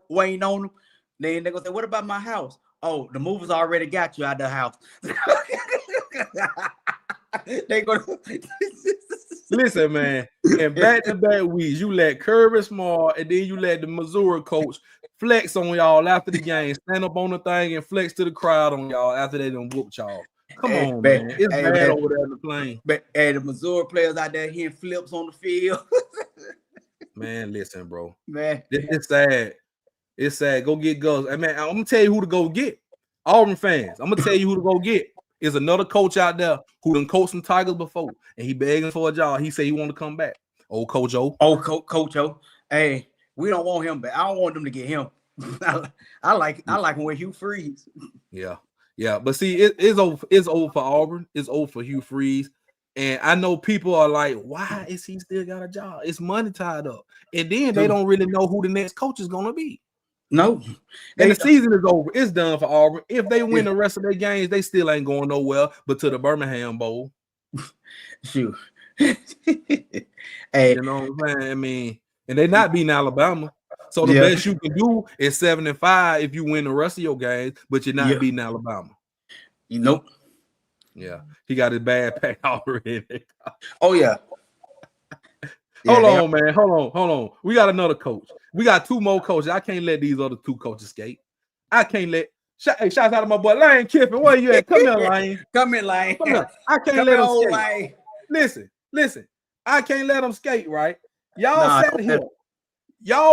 waiting on them. Then they gonna say, "What about my house?" Oh, the movers already got you out the house. They gonna listen, man. And back-to-back weeks, you let Kirby Smart and then you let the Missouri coach flex on y'all after the game, stand up on the thing and flex to the crowd on y'all after they done whooped y'all. Come on, man. It's bad over there in the plane. But the Missouri players out there hitting flips on the field. Man, listen, bro. Man, it's sad. It's sad. Go get Gus. I mean, I'm gonna tell you who to go get. Auburn fans. I'm gonna tell you who to go get. Is another coach out there who done coached some Tigers before, and he begging for a job. He said he want to come back. Old Coach O. Coach O. Hey, we don't want him back. I don't want them to get him. I like him with Hugh Freeze. Yeah. But see, it's over for Auburn. It's over for Hugh Freeze. And I know people are like, why is he still got a job? It's money tied up. And then they don't really know who the next coach is gonna be. No. And the season is over. It's done for Auburn. If they win the rest of their games, they still ain't going nowhere but to the Birmingham Bowl. Shoot. Hey, you know what I'm saying? I mean, and they not beating Alabama. So the best you can do is 7-5 if you win the rest of your games, but you're not beating Alabama. Nope. Yeah, he got his bad pack already. Oh yeah. Hold on, man. Hold on. We got another coach. We got 2 more coaches. I can't let these other 2 coaches skate. I can't let. Hey, shouts out to my boy Lane Kiffin. Where you at? Come here, Lane. Come here, Lane. Come here. I can't let him skate. Listen. I can't let him skate, right? Y'all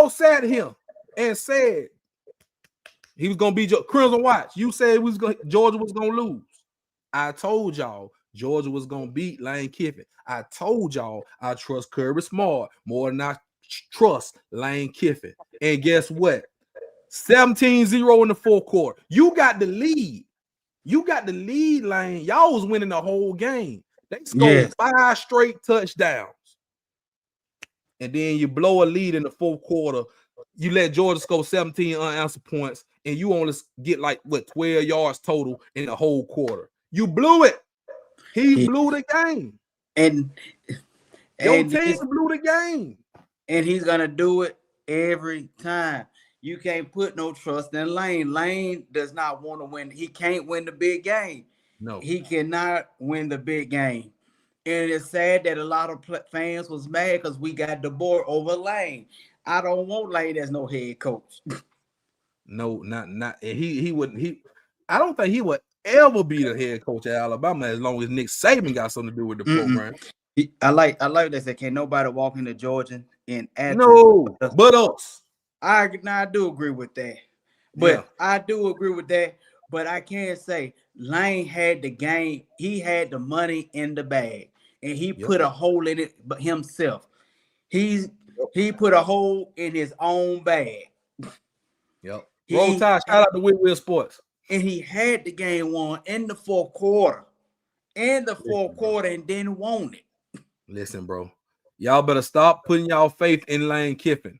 sat here and said he was gonna be Crimson Watch. You said Georgia was gonna lose. I told y'all Georgia was gonna beat Lane Kiffin. I told y'all I trust Kirby Smart more than I trust Lane Kiffin. And guess what? 17-0 in the 4th quarter. You got the lead. Lane. Y'all was winning the whole game. They scored 5 straight touchdowns. And then you blow a lead in the 4th quarter. You let Georgia score 17 unanswered points, and you only get 12 yards total in the whole quarter. You blew it. He blew the game. And your team blew the game. And he's gonna do it every time. You can't put no trust in Lane. Lane does not want to win. He can't win the big game. No, he cannot win the big game. And it's sad that a lot of fans was mad because we got DeBoer over Lane. I don't want Lane as no head coach. No, not. He wouldn't. I don't think he would ever be the head coach at Alabama as long as Nick Saban got something to do with the program. I like they said, can nobody walk into Georgia and act? No, but us. I do agree with that. But I do agree with that. But I can't say Lane had the game. He had the money in the bag, and he put a hole in it himself. He put a hole in his own bag. Yep. Roll Tide, shout out to Whitwell Sports. And he had the game won in the 4th quarter. And didn't want it. Listen, bro. Y'all better stop putting y'all faith in Lane Kiffin.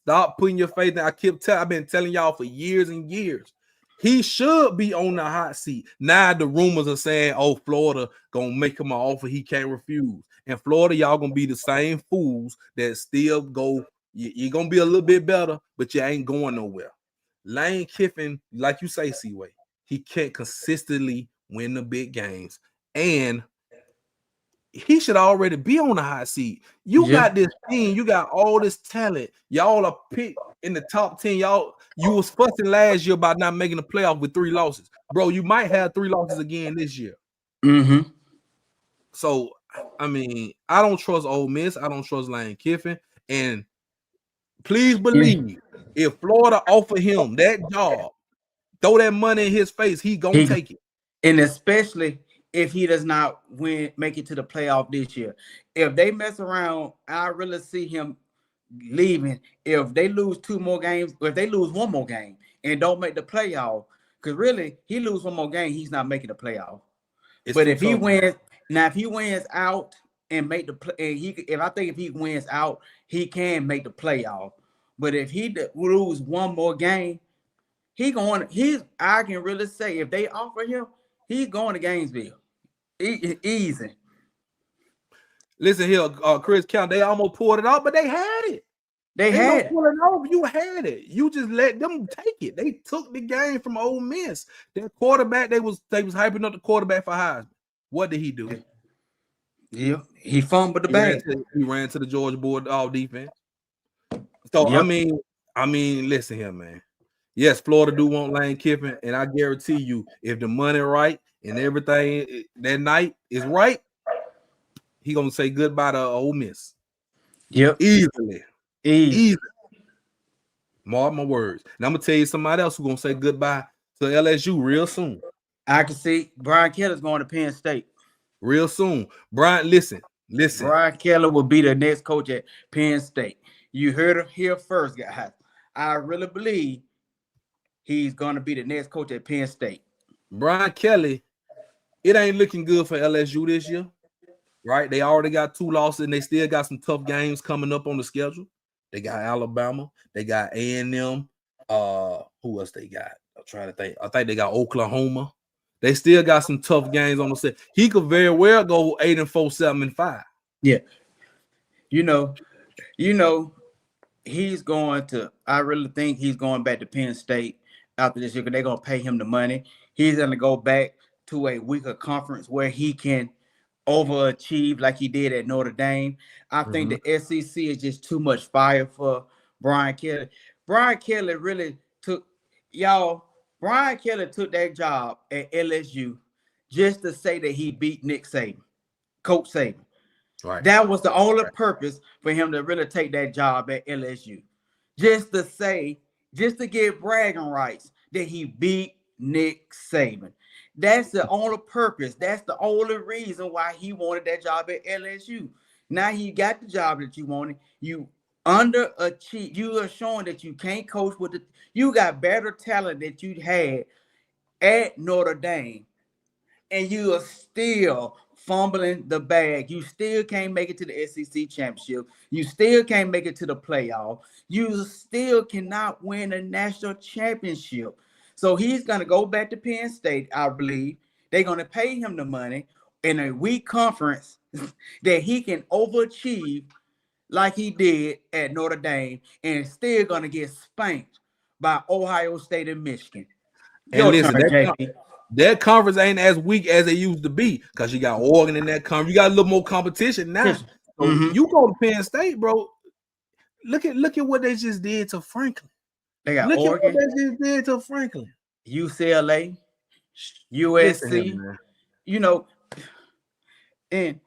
Stop putting your faith in. I've been telling y'all for years and years. He should be on the hot seat. Now the rumors are saying, oh, Florida gonna make him an offer he can't refuse. And Florida, y'all gonna be the same fools that still go. You're gonna be a little bit better, but you ain't going nowhere. Lane Kiffin, like you say, C-Way, he can't consistently win the big games. And he should already be on the hot seat. You got this team, you got all this talent. Y'all are picked in the top 10. You was fussing last year about not making the playoff with 3 losses. Bro, you might have 3 losses again this year. Mm-hmm. So, I mean, I don't trust Ole Miss. I don't trust Lane Kiffin. And please believe, if Florida offer him that job, throw that money in his face, he gonna take it. And especially if he does not make it to the playoff this year. If they mess around, I really see him leaving. If they lose 2 more games, or if they lose 1 more game and don't make the playoff, because really, he lose 1 more game, he's not making the playoff. But if he wins, if he wins out and make the play, if he wins out, he can make the playoff. But if he lose 1 more game, I can really say if they offer him, he's going to Gainesville. Easy. Listen here, Chris Count, they almost pulled it off, but they had it. They had it. Off. You had it. You just let them take it. They took the game from Ole Miss. Their quarterback, they was hyping up the quarterback for Heisman. What did he do? Yeah, he fumbled the bag. He ran to the Georgia Bulldog defense. So I mean, listen here, man. Yes, Florida do want Lane Kiffin, and I guarantee you, if the money right and everything that night is right, he gonna say goodbye to Ole Miss. Yep, easily. Mark my words. And I'm gonna tell you somebody else who's gonna say goodbye to LSU real soon. I can see Brian Kelly's going to Penn State real soon. Brian, listen. Brian Kelly will be the next coach at Penn State. You heard it here first, guys. I really believe he's going to be the next coach at Penn State. Brian Kelly, it ain't looking good for LSU this year, right? They already got 2 losses, and they still got some tough games coming up on the schedule. They got Alabama. They got A&M. Who else they got? I'm trying to think. I think they got Oklahoma. They still got some tough games on the set. He could very well go 8-4, 7-5. Yeah. You know, he's going to, I really think he's going back to Penn State after this year because they're going to pay him the money. He's going to go back to a weaker conference where he can overachieve like he did at Notre Dame. I think the SEC is just too much fire for Brian Kelly. Brian Kelly really took Brian Kelly took that job at LSU just to say that he beat Nick Saban, Coach Saban. Right. That was the only purpose for him to really take that job at LSU. Just to say, just to get bragging rights that he beat Nick Saban. That's the only purpose. That's the only reason why he wanted that job at LSU. Now he got the job that you wanted. You underachieve. You are showing that you can't coach with the. You got better talent that you had at Notre Dame, and you are still fumbling the bag. You still can't make it to the SEC championship. You still can't make it to the playoff. You still cannot win a national championship. So he's going to go back to Penn State, I believe. They're going to pay him the money in a weak conference that he can overachieve like he did at Notre Dame, and still going to get spanked by Ohio State and Michigan. And listen, that conference ain't as weak as it used to be because you got Oregon in that conference. You got a little more competition now. So you go to Penn State, bro. Look at what they just did to Franklin. They got Oregon. At what they just did to Franklin. UCLA, USC. You know, and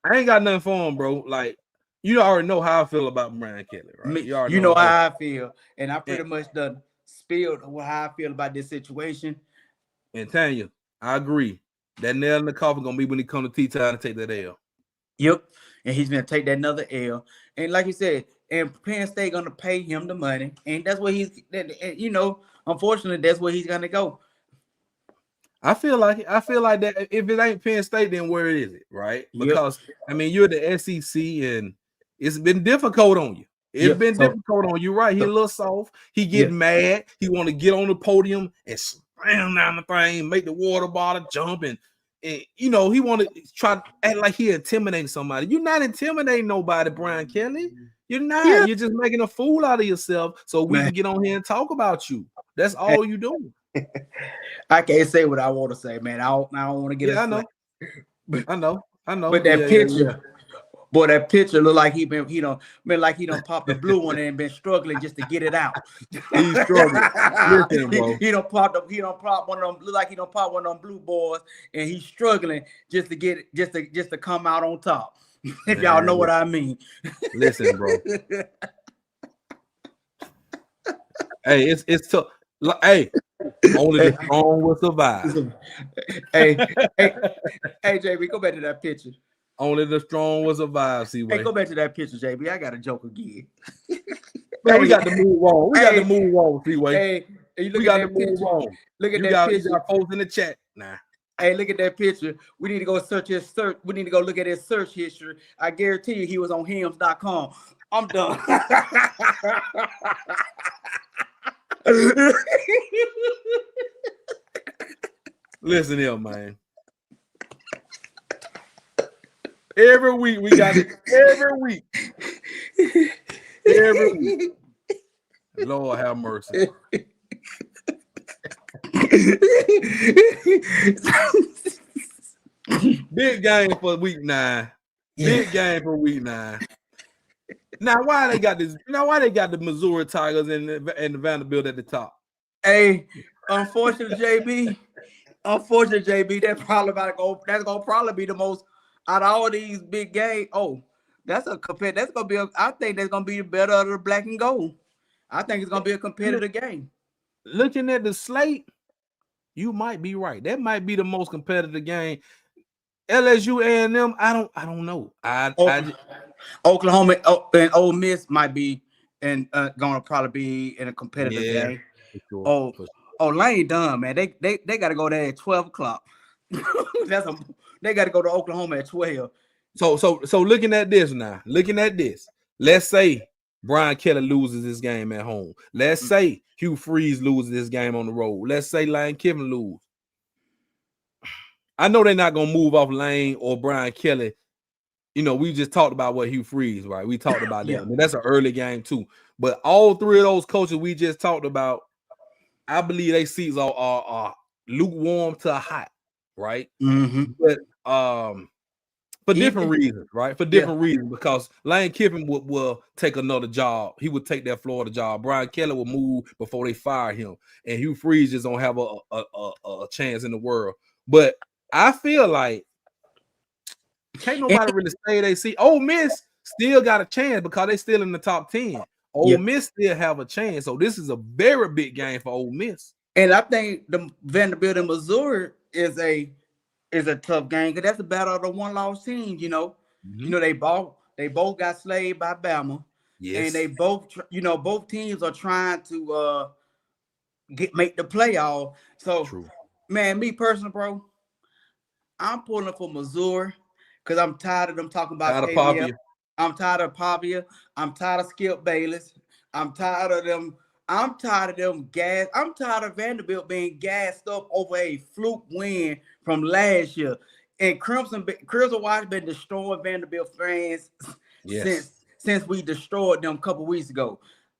I ain't got nothing for him, bro. Like, you already know how I feel about Brian Kelly, right? You know how I feel, and I pretty much done spilled how I feel about this situation. And Tanya, I agree. That nail in the coffin gonna be when he come to T-Time to take that L. Yep, and he's gonna take that another L. And like you said, and Penn State gonna pay him the money, and that's where unfortunately, that's where he's gonna go. I feel like that if it ain't Penn State, then where is it, right? Because I mean, you're the SEC, and it's been difficult on you. It's been difficult on you, right? He a little soft. He getting mad. He want to get on the podium and slam down the thing, make the water bottle jump, and he want to try to act like he intimidating somebody. You're not intimidating nobody, Brian Kelly. You're not. Yeah. You're just making a fool out of yourself so we can get on here and talk about you. That's all you doing. I can't say what I want to say, man. I don't want to get. I know. But that picture. Boy, that picture look like he done popped the blue one and been struggling just to get it out. He's struggling. Listen, bro. He don't pop one of them. Look like he don't pop one of them blue boys, and he's struggling just to get it, just to come out on top. If y'all know what I mean. Listen, bro. Hey, it's tough. Hey, only the strong will survive. Hey, JB, go back to that picture. Only the strong will survive. See, hey, go back to that picture, JB. I got a joke again. Man, we got to move on. We got to move on. See, Hey, we got to move on. Look at that picture. You got post in the chat. Nah. Hey, look at that picture. We need to go search. We need to go look at his search history. I guarantee you, he was on Hims.com. I'm done. Listen here, man. Every week we got it. Every week. Lord have mercy. Big game for week 9. Big game for week 9. Now, why they got this? Now, why they got the Missouri Tigers and the Vanderbilt at the top? Hey, unfortunately, JB, that's gonna probably be the most out of all these big games. Oh, I think that's gonna be the better of the black and gold. I think it's gonna be a competitive game. Looking at the slate, you might be right. That might be the most competitive game. LSU, A&M, I don't know. Oklahoma and Ole Miss might be gonna probably be in a competitive game. Sure. Lane done, man. They got to go there at 12 o'clock. They got to go to Oklahoma at 12. So looking at this now, let's say Brian Kelly loses this game at home. Let's say Hugh Freeze loses this game on the road. Let's say Lane Kiffin lose. I know they're not gonna move off Lane or Brian Kelly. We just talked about what Hugh Freeze, right? We talked about that. I mean, that's an early game too. But all three of those coaches we just talked about, I believe they seats are lukewarm to hot, right? Mm-hmm. But For different reasons, right? For different reasons, because Lane Kiffin will take another job. He would take that Florida job. Brian Kelly will move before they fire him, and Hugh Freeze just don't have a chance in the world. But I feel like can't nobody really say they see. Ole Miss still got a chance because they still in the top 10. Ole Miss still have a chance, so this is a very big game for Ole Miss. And I think the Vanderbilt and Missouri is a tough game because that's a battle of the one-loss teams. You know, they both got slayed by Bama, and they both both teams are trying to make the playoff. So, man, me personally, bro, I'm pulling for Missouri because I'm tired of them talking about KVF. I'm tired of Pavia. I'm tired of Skip Bayless. I'm tired of them. I'm tired of them gas. I'm tired of Vanderbilt being gassed up over a fluke win from last year. And Crimson Watch been destroying Vanderbilt fans since we destroyed them a couple weeks ago.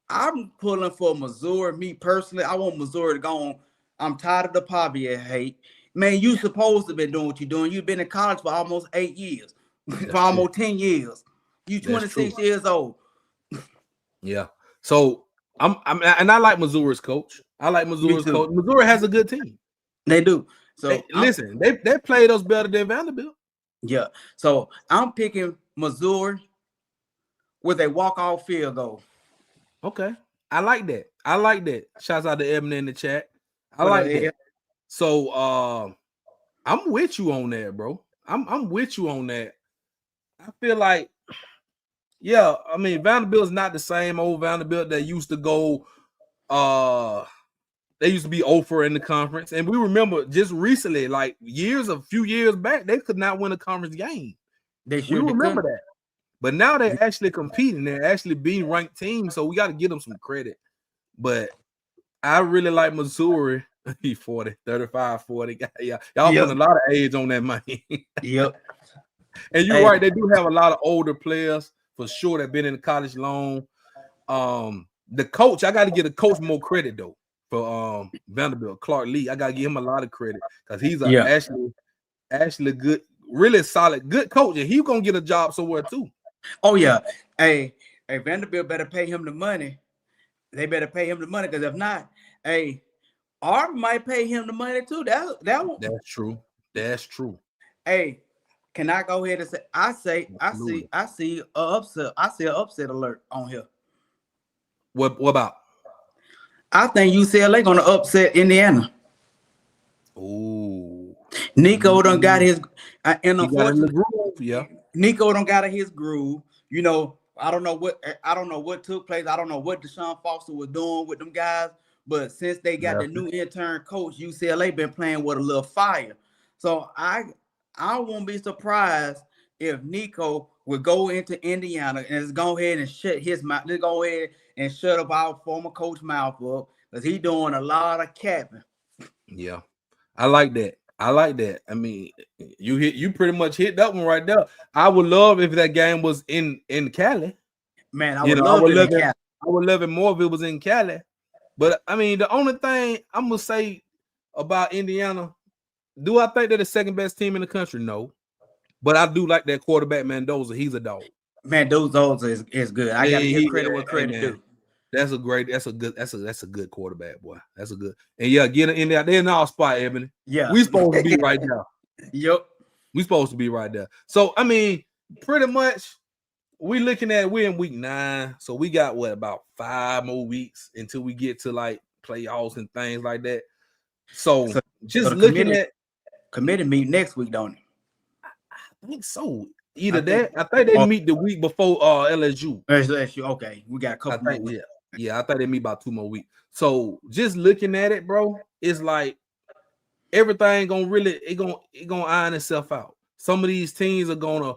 I'm pulling for Missouri. Me personally, I want Missouri to go on. I'm tired of the Pavia hate. Man, you supposed to have been doing what you're doing. You've been in college for almost 8 years, for almost 10 years. You 26 years old. Yeah. So and I like Missouri's coach. I like Missouri's coach. Missouri has a good team. They do. So listen, they played us better than Vanderbilt. Yeah. So I'm picking Missouri with a walk-off field goal. Okay. I like that. I like that. Shouts out to Evan in the chat. I like that. So I'm with you on that, bro. I'm with you on that. I feel like, yeah, I mean, Vanderbilt's not the same old Vanderbilt that used to go they used to be 0-4 in the conference. And we remember just recently, like a few years back, they could not win a conference game. We remember that. But now they're actually competing. They're actually being ranked teams. So we got to give them some credit. But I really like Missouri. 35, 40. Yeah, y'all put a lot of age on that money. Yep. And you're right, they do have a lot of older players for sure that been in the college long. The coach, I got to give the coach more credit though for Vanderbilt, Clark Lee. I got to give him a lot of credit because he's actually good, really solid, good coach, and he's gonna get a job somewhere too. Oh yeah, hey, Vanderbilt better pay him the money. They better pay him the money because if not, Auburn might pay him the money too. That's true. That's true. Hey, can I go ahead and say I see an upset. I see an upset alert on here. What about? I think UCLA gonna upset Indiana. Oh, Nico done got his and unfortunately, Nico done got his groove. You know, I don't know what took place. I don't know what Deshaun Foster was doing with them guys. But since they got the new intern coach, UCLA been playing with a little fire. So I won't be surprised if Nico would go into Indiana and just go ahead and shut his mouth. Let's go ahead and shut up our former coach mouth up because he's doing a lot of capping. Yeah, I like that. I mean, you pretty much hit that one right there. I would love if that game was in Cali. Man, I would love it more if it was in Cali. But I mean, the only thing I'm gonna say about Indiana, do I think they're the second best team in the country? No, but I do like that quarterback Mendoza. He's a dog. Mendoza is good. I gotta give credit where credit due. That's a good quarterback, boy. That's a good. And yeah, get in there. They're in our spot, Ebony. Yeah, we supposed to be right there. Yep, we supposed to be right there. So I mean, pretty much. We're in week 9, so we got about 5 more weeks until we get to like playoffs and things like that. So just looking at committee meet next week, don't it? I think so. I think they meet the week before LSU. LSU, okay. We got a couple more weeks. Yeah, I think they meet about 2 more weeks. So just looking at it, bro, it's like everything gonna iron itself out. Some of these teams are gonna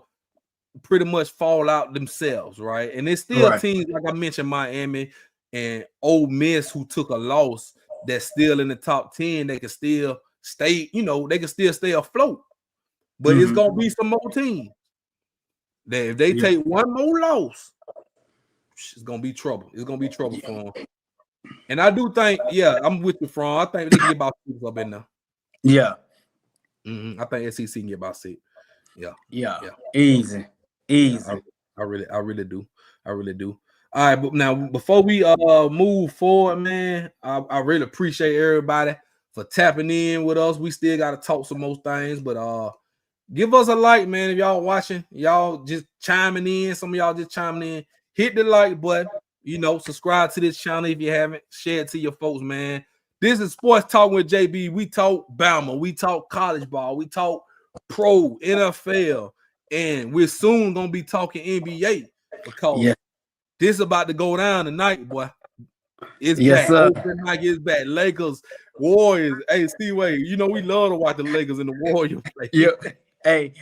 pretty much fall out themselves, right? And there's still teams like I mentioned, Miami and Ole Miss, who took a loss that's still in the top 10. They can still stay, they can still stay afloat. But it's gonna be some more teams that if they take one more loss, it's gonna be trouble. It's gonna be trouble for them. And I do think, I'm with you, Fran. I think they can get about 6 up in there. Yeah. I think SEC can get about 6. Yeah. Yeah. Easy. I really do. I really do. All right, but now before we move forward, man, I really appreciate everybody for tapping in with us. We still got to talk some more things, but give us a like, man. If y'all watching, y'all just chiming in. Some of y'all just chiming in. Hit the like button. Subscribe to this channel if you haven't. Share it to your folks, man. This is Sports Talk with JB. We talk Bama. We talk college ball. We talk pro, NFL. And we're soon going to be talking NBA because this is about to go down tonight, boy. It's back. Sir. Open mic is back. Lakers, Warriors. Hey, Steve Wade, we love to watch the Lakers and the Warriors play. Yeah. Hey,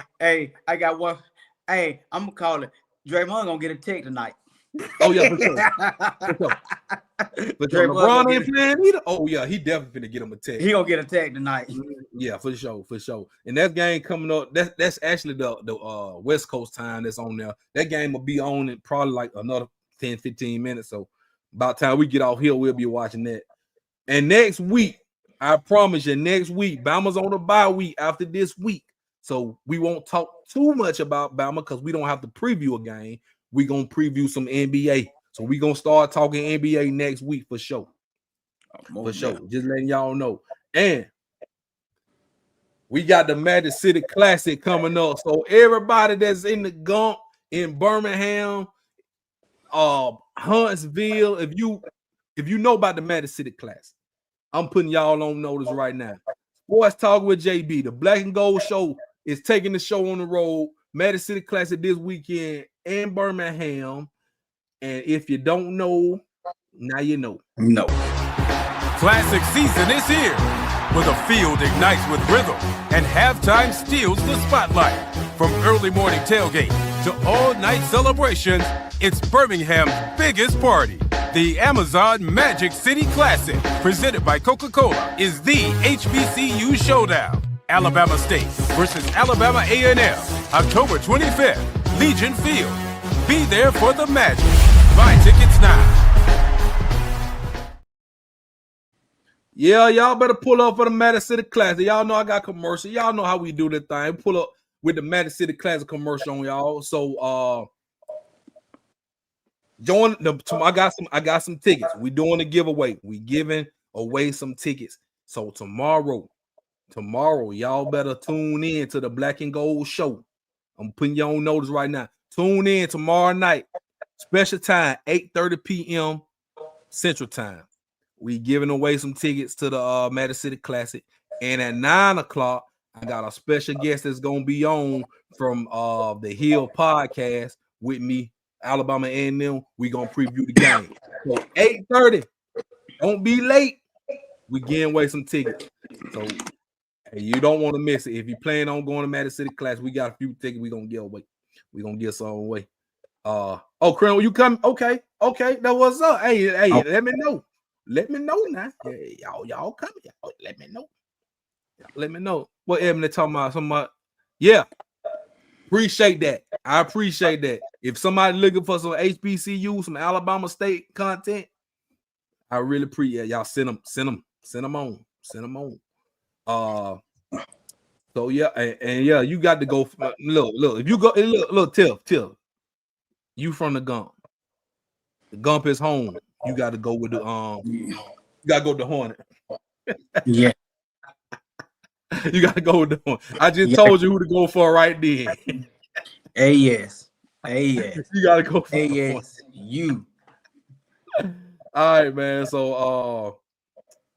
I got one. Hey, I'm going to call it. Draymond going to get a take tonight. Oh, yeah, for sure. But LeBron ain't playing either. Oh, yeah, he definitely finna get him a tag. He gonna get a tag tonight. Yeah, for sure. And that game coming up, that's actually the West Coast time that's on there. That game will be on in probably like another 10, 15 minutes. So about time we get off here, we'll be watching that. And next week, I promise you, next week, Bama's on the bye week after this week. So we won't talk too much about Bama because we don't have to preview a game. We're going to preview some NBA. So we're going to start talking NBA next week for sure. For sure. Just letting y'all know. And we got the Magic City Classic coming up. So everybody that's in the Gump, in Birmingham, Huntsville, if you know about the Magic City Classic, I'm putting y'all on notice right now. Sports Talk with JB, the Black and Gold Show is taking the show on the road. Magic City Classic this weekend in Birmingham. And if you don't know, now you know. No. Classic season is here, where the field ignites with rhythm and halftime steals the spotlight. From early morning tailgate to all-night celebrations, it's Birmingham's biggest party. The Amazon Magic City Classic, presented by Coca-Cola, is the HBCU showdown. Alabama State versus Alabama A&M, October 25th, Legion Field. Be there for the magic. Buy tickets now. Yeah, y'all better pull up for the Magic City Classic. Y'all know I got commercial. Y'all know how we do this thing. Pull up with the Magic City Classic commercial on y'all. So join the. I got some tickets. We doing a giveaway. We giving away some tickets. So tomorrow, y'all better tune in to the Black and Gold Show. I'm putting you on notice right now. Tune in tomorrow night. Special time, 8:30 p.m. Central Time. We giving away some tickets to the Magic City Classic. And at 9 o'clock, I got a special guest that's going to be on from the Hill Podcast with me, Alabama A&M. We're going to preview the game. So 8:30, don't be late. We giving away some tickets. So hey, you don't want to miss it. If you plan on going to Magic City Classic, we got a few tickets we're going to give away. We're going to give some away. Colonel, you come? Okay. That what's up. Hey, let me know. Let me know now. Hey, y'all come. Y'all, let me know. Let me know. What Ebony talking about? Somebody? Yeah. Appreciate that. I appreciate that. If somebody looking for some HBCU, some Alabama State content, I really appreciate y'all. Send them on. So yeah, and yeah, you got to go. Look. If you go, look, Tiff. You from the Gump. The Gump is home. You got to go with the You got to go with the Hornet. Yeah. You got to go with the Hornet. I just told you who to go for right then. yes. You got to go for yes. You. All right, man. So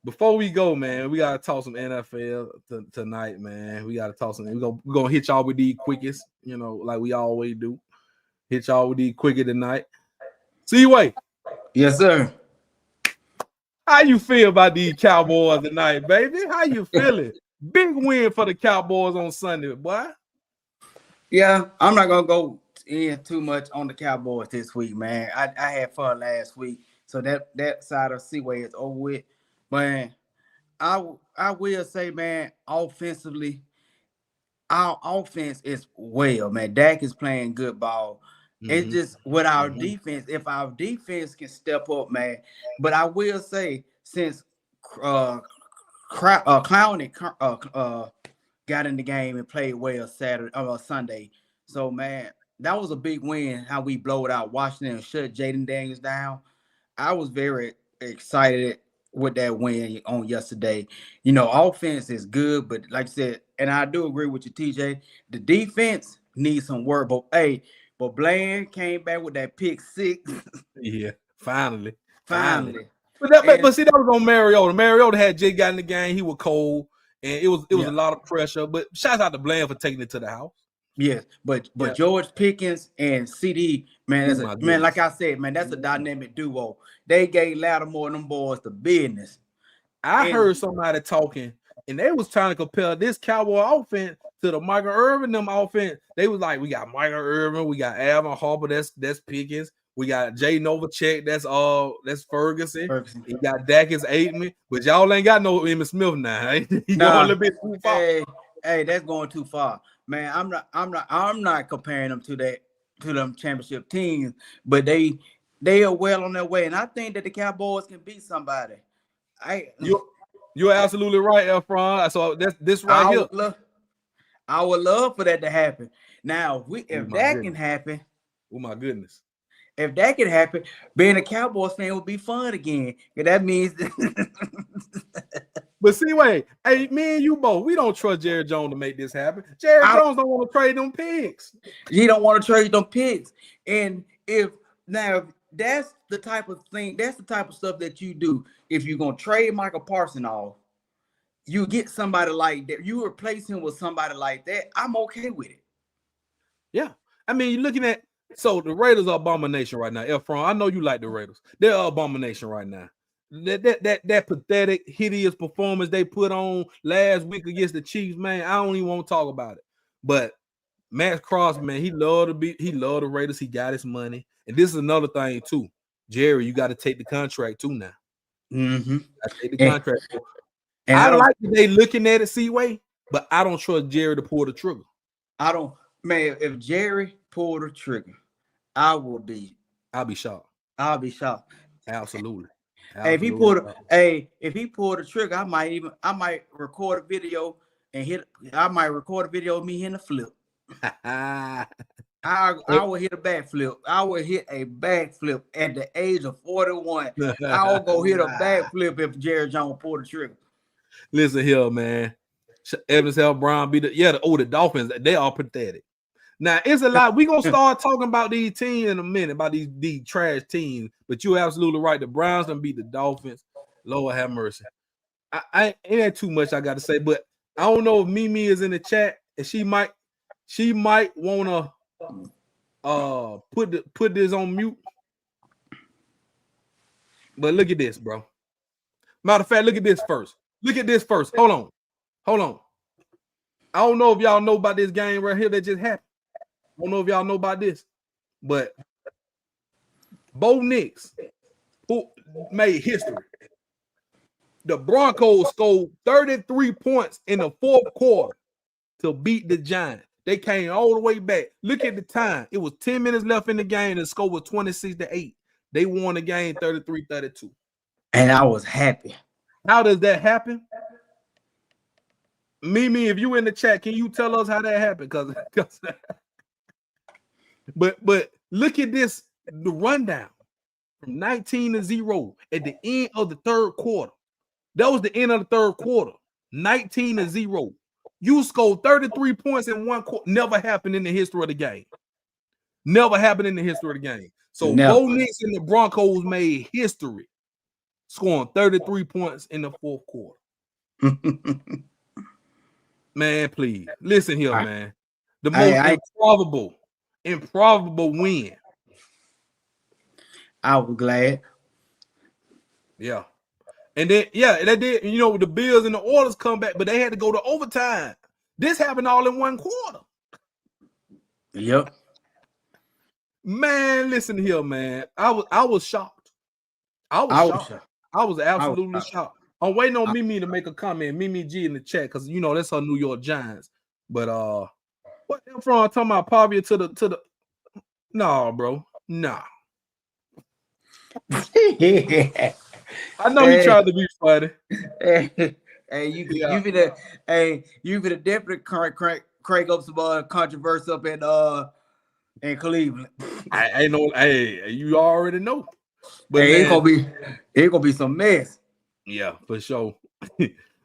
before we go, man, we gotta talk some NFL tonight, man. We gotta talk some. We're gonna hit y'all with the quickest, like we always do. Hit y'all with the quicker tonight. C-Way. Yes, sir. How you feel about these Cowboys tonight, baby? How you feeling? Big win for the Cowboys on Sunday, boy. Yeah, I'm not gonna go in too much on the Cowboys this week, man. I had fun last week, so that side of C-Way is over with. But I will say, man, offensively, our offense is well, man. Dak is playing good ball. Mm-hmm. It's just with our defense. If our defense can step up, man. But I will say, since Clowney got in the game and played well Saturday or Sunday. So man, that was a big win. How we blowed out Washington and shut Jaden Daniels down. I was very excited with that win on yesterday. You know, offense is good, but like I said, and I do agree with you, TJ. The defense needs some work. But hey, but Bland came back with that pick 6. Yeah, finally. Finally. But see, that was on Mariota. Mariota had just got in the game. He was cold, and it was a lot of pressure. But shout out to Bland for taking it to the house. Yes, but George Pickens and CD, man, like I said, man, that's a dynamic duo. They gave Lattimore and them boys the business. I heard somebody talking, and they was trying to compare this Cowboy offense to the Michael Irvin them offense. They was like, we got Michael Irvin, we got Alvin Harper, that's Pickens. We got Jay Novacek, that's Ferguson. We got Dacus Aitman, but y'all ain't got no Emmitt Smith now. He going a little bit too far. Hey, that's going too far, man. I'm not comparing them to them championship teams, but they are well on their way, and I think that the Cowboys can beat somebody. You're absolutely right, Efron. So this right here. I would love for that to happen. Now, if that can happen, oh my goodness. If that could happen, being a Cowboys fan would be fun again. That means. But see, wait, hey, me and you both, we don't trust Jerry Jones to make this happen. Jerry Jones don't want to trade them picks. He don't want to trade them picks. And if that's the type of thing, that's the type of stuff that you do. If you're gonna trade Michael Parsons off, you get somebody like that. You replace him with somebody like that. I'm okay with it. Yeah, I mean, you're looking at. So the Raiders are abomination right now. Efron, I know you like the Raiders. They're abomination right now. That pathetic, hideous performance they put on last week against the Chiefs, man. I don't even want to talk about it. But Max Crosby, man, he loved the Raiders. He got his money. And this is another thing too. Jerry, you got to take the contract too now. Mm-hmm. Take the contract. And I like that they looking at it, Seaway, but I don't trust Jerry to pull the trigger. I don't, man. If Jerry pulled the trigger, I'll be shocked. I'll be shocked. Absolutely. Hey, if he pulled the trigger, I might record a video and I might record a video of me hitting a flip. I will hit a backflip. I will hit a backflip at the age of 41. I will go hit a backflip if Jerry Jones pulled the trigger. Listen here, man. Evans L. Brown the Dolphins, they are pathetic. Now, it's a lot. We're going to start talking about these teams in a minute, about these trash teams. But you're absolutely right. The Browns done beat the Dolphins. Lord have mercy. It ain't too much I got to say, but I don't know if Mimi is in the chat, and she might want to put this on mute. But look at this, bro. Matter of fact, look at this first. Hold on. I don't know if y'all know about this game right here that just happened. I don't know if y'all know about this, but Bo Nix, who made history. The Broncos scored 33 points in the fourth quarter to beat the Giants. They came all the way back. Look at the time. It was 10 minutes left in the game. And the score was 26-8. They won the game 33-32. And I was happy. How does that happen? Mimi, if you in the chat, can you tell us how that happened? Because but look at this, the rundown from 19-0 at the end of the third quarter. That was the end of the third quarter. 19-0. You scored 33 points in one quarter. Never happened in the history of the game. So Bo Nix and the Broncos made history, scoring 33 points in the fourth quarter. Man, please listen here, man. The most improbable win. I was glad. Yeah. And then, they did. You know, the Bills and the Oilers come back, but they had to go to overtime. This happened all in one quarter. Yep. Man, listen here, man. I was shocked. I was absolutely shocked. I'm waiting on Mimi to make a comment. Mimi G in the chat, because you know that's her New York Giants. But what from talking about Pavia to the no, bro. Nah. I know he tried to be funny. Hey, you finna definitely crank up some controversy up in Cleveland. I know. Hey, you already know. But Hey, man, it's gonna be some mess. yeah, for sure.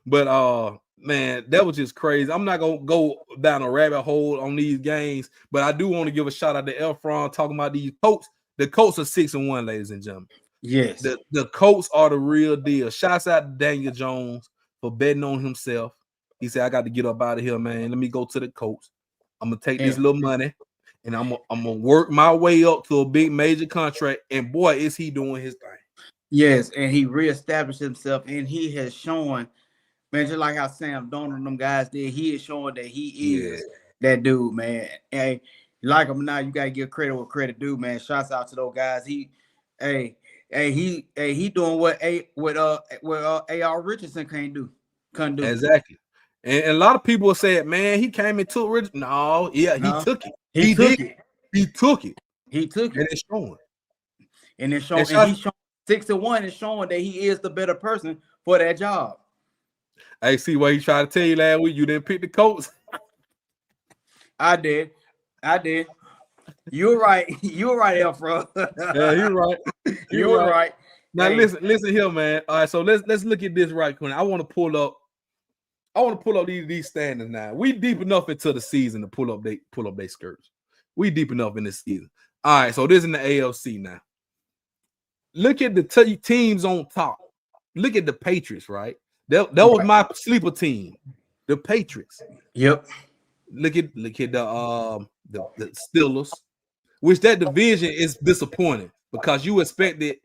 But man, that was just crazy. I'm not gonna go down a rabbit hole on these games, but I do want to give a shout out to Efron talking about these Colts. The Colts are 6-1, ladies and gentlemen. Yes. The Colts are the real deal. Shouts out to Daniel Jones for betting on himself. He said, I got to get up out of here, man. Let me go to the Colts. I'm gonna take this little money and I'm gonna work my way up to a big major contract. And boy, is he doing his thing. Yes, and he reestablished himself, and he has shown, man, just like how Sam Darnold and them guys did, he is showing that he is that dude, man. Hey, like him now, you gotta give credit where credit due, man. Shouts out to those guys. He doing what A.R. Richardson couldn't do. Exactly. And a lot of people said, man, he came and took Richardson. No, yeah, he took it. He took it. And it's showing. And it's showing. And he's showing 6-1 is showing that he is the better person for that job. I see what he tried to tell you last week. You didn't pick the Colts. I did. You're right. You're right, Efro. Yeah, you're right. You're right. Now listen here, man. All right, so let's look at this right quick. I want to pull up these standings now. We deep enough into the season to pull up their skirts. We deep enough in this season. All right, so this is in the AFC now. Look at the teams on top. Look at the Patriots, right? That was my sleeper team, the Patriots. Yep. Look at the Steelers, which that division is disappointing because you expected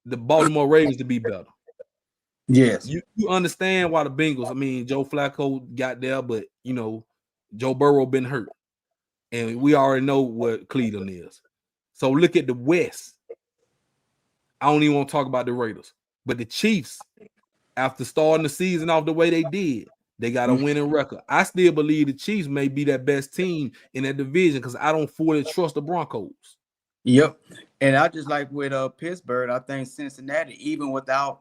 the Baltimore Ravens to be better. Yes. You understand why the Bengals, I mean, Joe Flacco got there, but, you know, Joe Burrow been hurt. And we already know what Cleveland is. So look at the West. I don't even want to talk about the Raiders. But the Chiefs, after starting the season off the way they did, they got a winning record. I still believe the Chiefs may be that best team in that division because I don't fully trust the Broncos. Yep. And I just like with Pittsburgh, I think Cincinnati, even without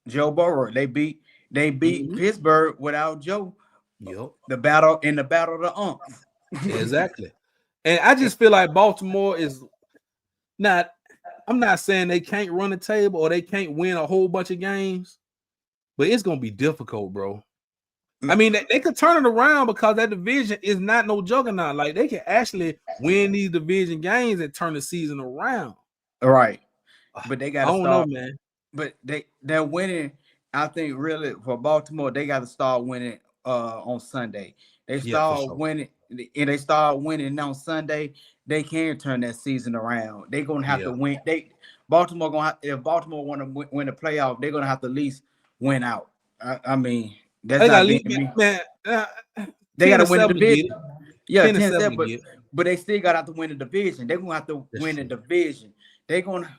Joe Burrow, they beat Pittsburgh without Joe. Yep. The battle of the umps. Exactly. And I just feel like Baltimore is not, I'm not saying they can't run the table or they can't win a whole bunch of games, but it's going to be difficult, bro. I mean, they could turn it around because that division is not no juggernaut. Like, they can actually win these division games and turn the season around. Right. But they got to start. I don't know, man. But they're winning. I think really for Baltimore, they got to start winning on Sunday. They start winning, and they start winning on Sunday. They can turn that season around. They're gonna have to win. If Baltimore want to win the playoff, they're gonna have to at least win out. I mean, that's they not they got to win the division. Yeah, 10-7, but they still got to win the division. They're gonna have to win the division. They're gonna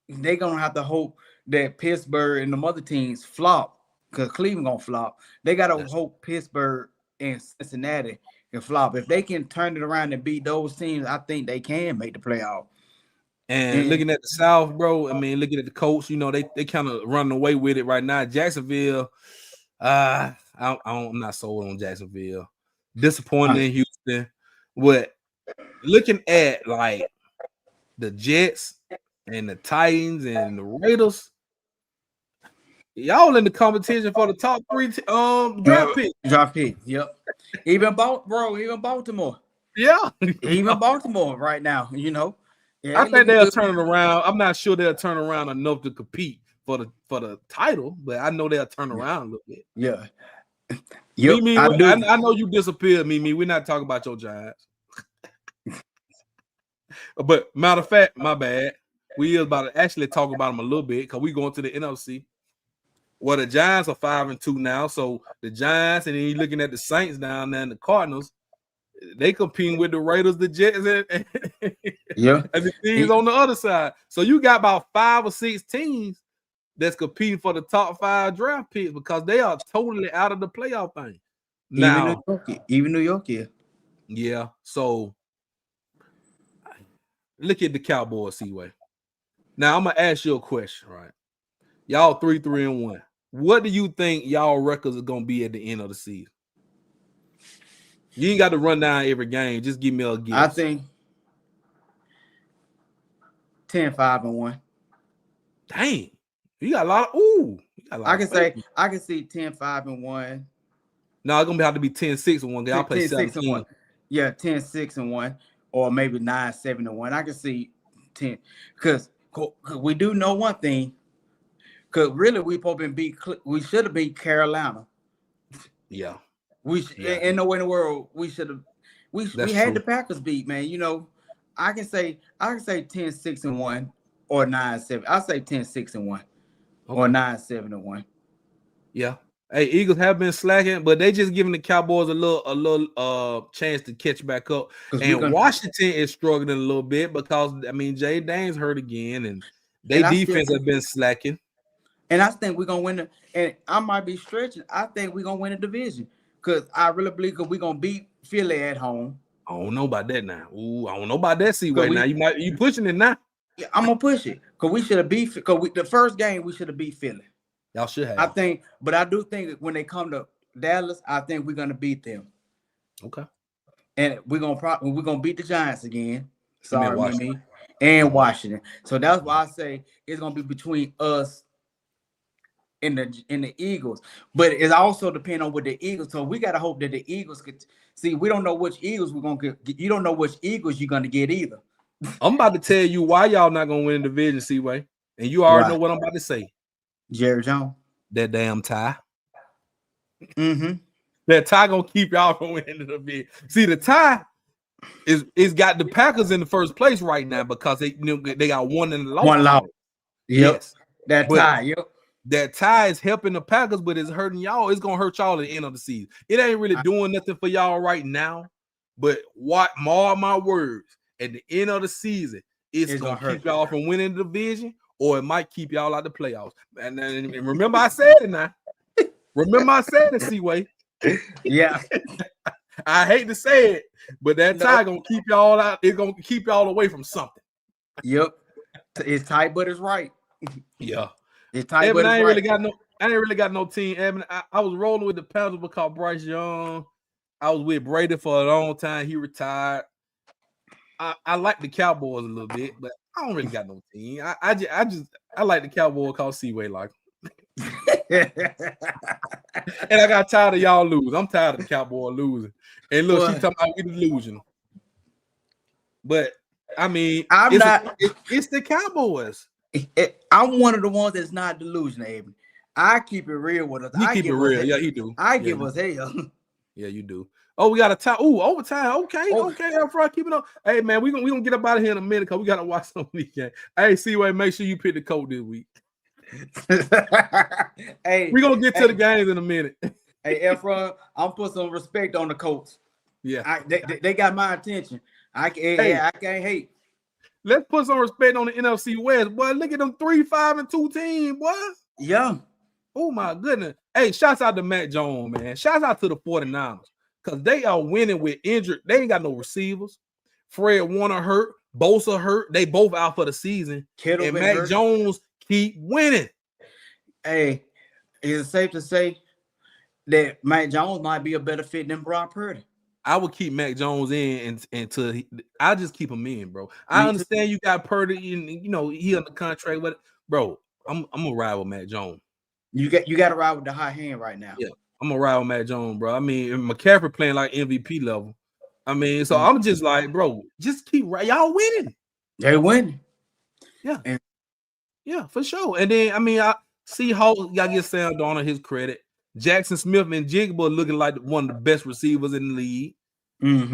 have to hope that Pittsburgh and the other teams flop because Cleveland gonna flop. They gotta hope Pittsburgh and Cincinnati can flop. If they can turn it around and beat those teams, I think they can make the playoff. And looking at the South, bro, I mean, looking at the Colts, you know, they kind of running away with it right now. Jacksonville, I'm not sold on Jacksonville. Disappointed in Houston. But looking at like the Jets and the Titans and the Raiders, y'all in the competition for the top 3 draft picks. Draft picks, yep. Even Baltimore. Yeah. Even Baltimore right now, you know. Yeah, I think they'll turn it around. I'm not sure they'll turn around enough to compete for the title, but I know they'll turn around a little bit. Yeah. Mimi, I know you disappeared, Mimi. We're not talking about your Giants. But matter of fact, my bad. We is about to actually talk about them a little bit because we going to the NFC. Well, the Giants are 5-2 now. So the Giants, and then you're looking at the Saints down there and the Cardinals, they competing with the Raiders, the Jets, and the teams on the other side. So you got about 5 or 6 teams that's competing for the top 5 draft picks because they are totally out of the playoff thing. Now, even New York, yeah. Yeah. So look at the Cowboys, Seaway. Now I'm gonna ask you a question, right? Y'all 3-3-1. what do you think y'all records are gonna be at the end of the season? You ain't got to run down every game. Just give me a guess. I think 10-5-1. Dang, you got a lot of you got a lot I of can faith. say I can see 10-5-1. No, it's gonna have to be 10-6-1. I'll play 10-6-1. Yeah, 10-6-1, or maybe 9-7-1. I can see 10 because we do know one thing. Because really, we should have beat Carolina. Yeah. Ain't no way in the world we should have. We had true. the Packers beat, man. You know, I can say 10-6-1 or 9-7. I'll say 10-6-1 or 9-7-1. Yeah. Hey, Eagles have been slacking, but they just giving the Cowboys a little chance to catch back up. And Washington is struggling a little bit because Jay Dane's hurt again, and their defense have been slacking. And I think we're gonna win and I might be stretching. I think we're gonna win the division because I really believe we're gonna beat Philly at home. I don't know about that now. Ooh, I don't know about that Seaway now. You pushing it now. Yeah, I'm gonna push it because we should have beat the first game we should have beat Philly. Y'all should have. I think, but I do think when they come to Dallas, I think we're gonna beat them. Okay. And we're gonna beat the Giants again. Sorry, Washington. And Washington. So that's why I say it's gonna be between us and the Eagles. But it also depends on what the Eagles. So we gotta hope that the Eagles could see. We don't know which Eagles we're gonna get. You don't know which Eagles you're gonna get either. I'm about to tell you why y'all not gonna win the division, Seaway. And you already know what I'm about to say. Jerry Jones. That damn tie. Mm-hmm. That tie gonna keep y'all from winning the division. See, the tie is got the Packers in the first place right now because they got one in the loss. One loss. Yep. Yes. That tie. Yep. That tie is helping the Packers, but it's hurting y'all. It's gonna hurt y'all at the end of the season. It ain't really doing nothing for y'all right now. But mark my words, at the end of the season, it's gonna keep y'all from winning the division, or it might keep y'all out the playoffs. And remember, I said it now. Remember, I said it, Seaway. Yeah. I hate to say it, but that tie gonna keep y'all out. It's gonna keep y'all away from something. Yep. It's tight, but it's right. Yeah. It's tight, Evan, but it's I ain't right. really got no team. Evan, I was rolling with the Panthers because Bryce Young. I was with Brady for a long time. He retired. I like the Cowboys a little bit, but I don't really got no team. I like the Cowboys because Seaway like. And I got tired of y'all losing. I'm tired of the Cowboys losing. And look, she talking about we delusional. But it's the Cowboys. I'm one of the ones that's not delusional, Aben. I keep it real with us. You keep it real. Yeah, he do. I give us hell. Yeah, you do. Oh, we got a time. Oh, overtime. Okay. Everybody keep it up. Hey, man, we gonna get up out of here in a minute because we gotta watch some weekend. Hey, Seaway, make sure you pick the coat this week. Hey, we're gonna get to the games in a minute. Hey, Efron, I'm put some respect on the Colts. Yeah, they got my attention. I can't hate. Let's put some respect on the NFC West, boy. Look at them 3-5-2 team, boy. Yeah. Oh my goodness. Hey, shouts out to Matt Jones, man. Shouts out to the 49ers because they are winning with injured. They ain't got no receivers. Fred Warner hurt. Bosa hurt. They both out for the season. Kittle and Matt Jones keep winning. Hey, is it safe to say that Matt Jones might be a better fit than Brock Purdy? I would keep Mac Jones in until I just keep him in, bro. I understand you got Purdy, he under contract, but bro, I'm gonna ride with Mac Jones. You got to ride with the high hand right now. Yeah, I'm gonna ride with Mac Jones, bro. I mean, McCaffrey playing like MVP level. I mean, so I'm just like, bro, just keep y'all winning. They winning. Yeah, yeah, for sure. And then I see how y'all get Sam Darnold his credit. Jackson Smith and Jigba looking like one of the best receivers in the league. Mm-hmm.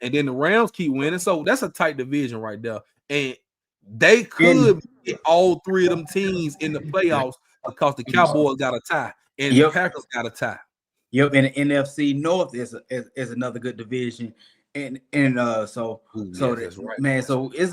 And then the Rams keep winning. So that's a tight division right there. And they could get all three of them teams in the playoffs because the Cowboys got a tie and the Packers got a tie. Yep, and the NFC North is another good division. And so that's right, man. So it's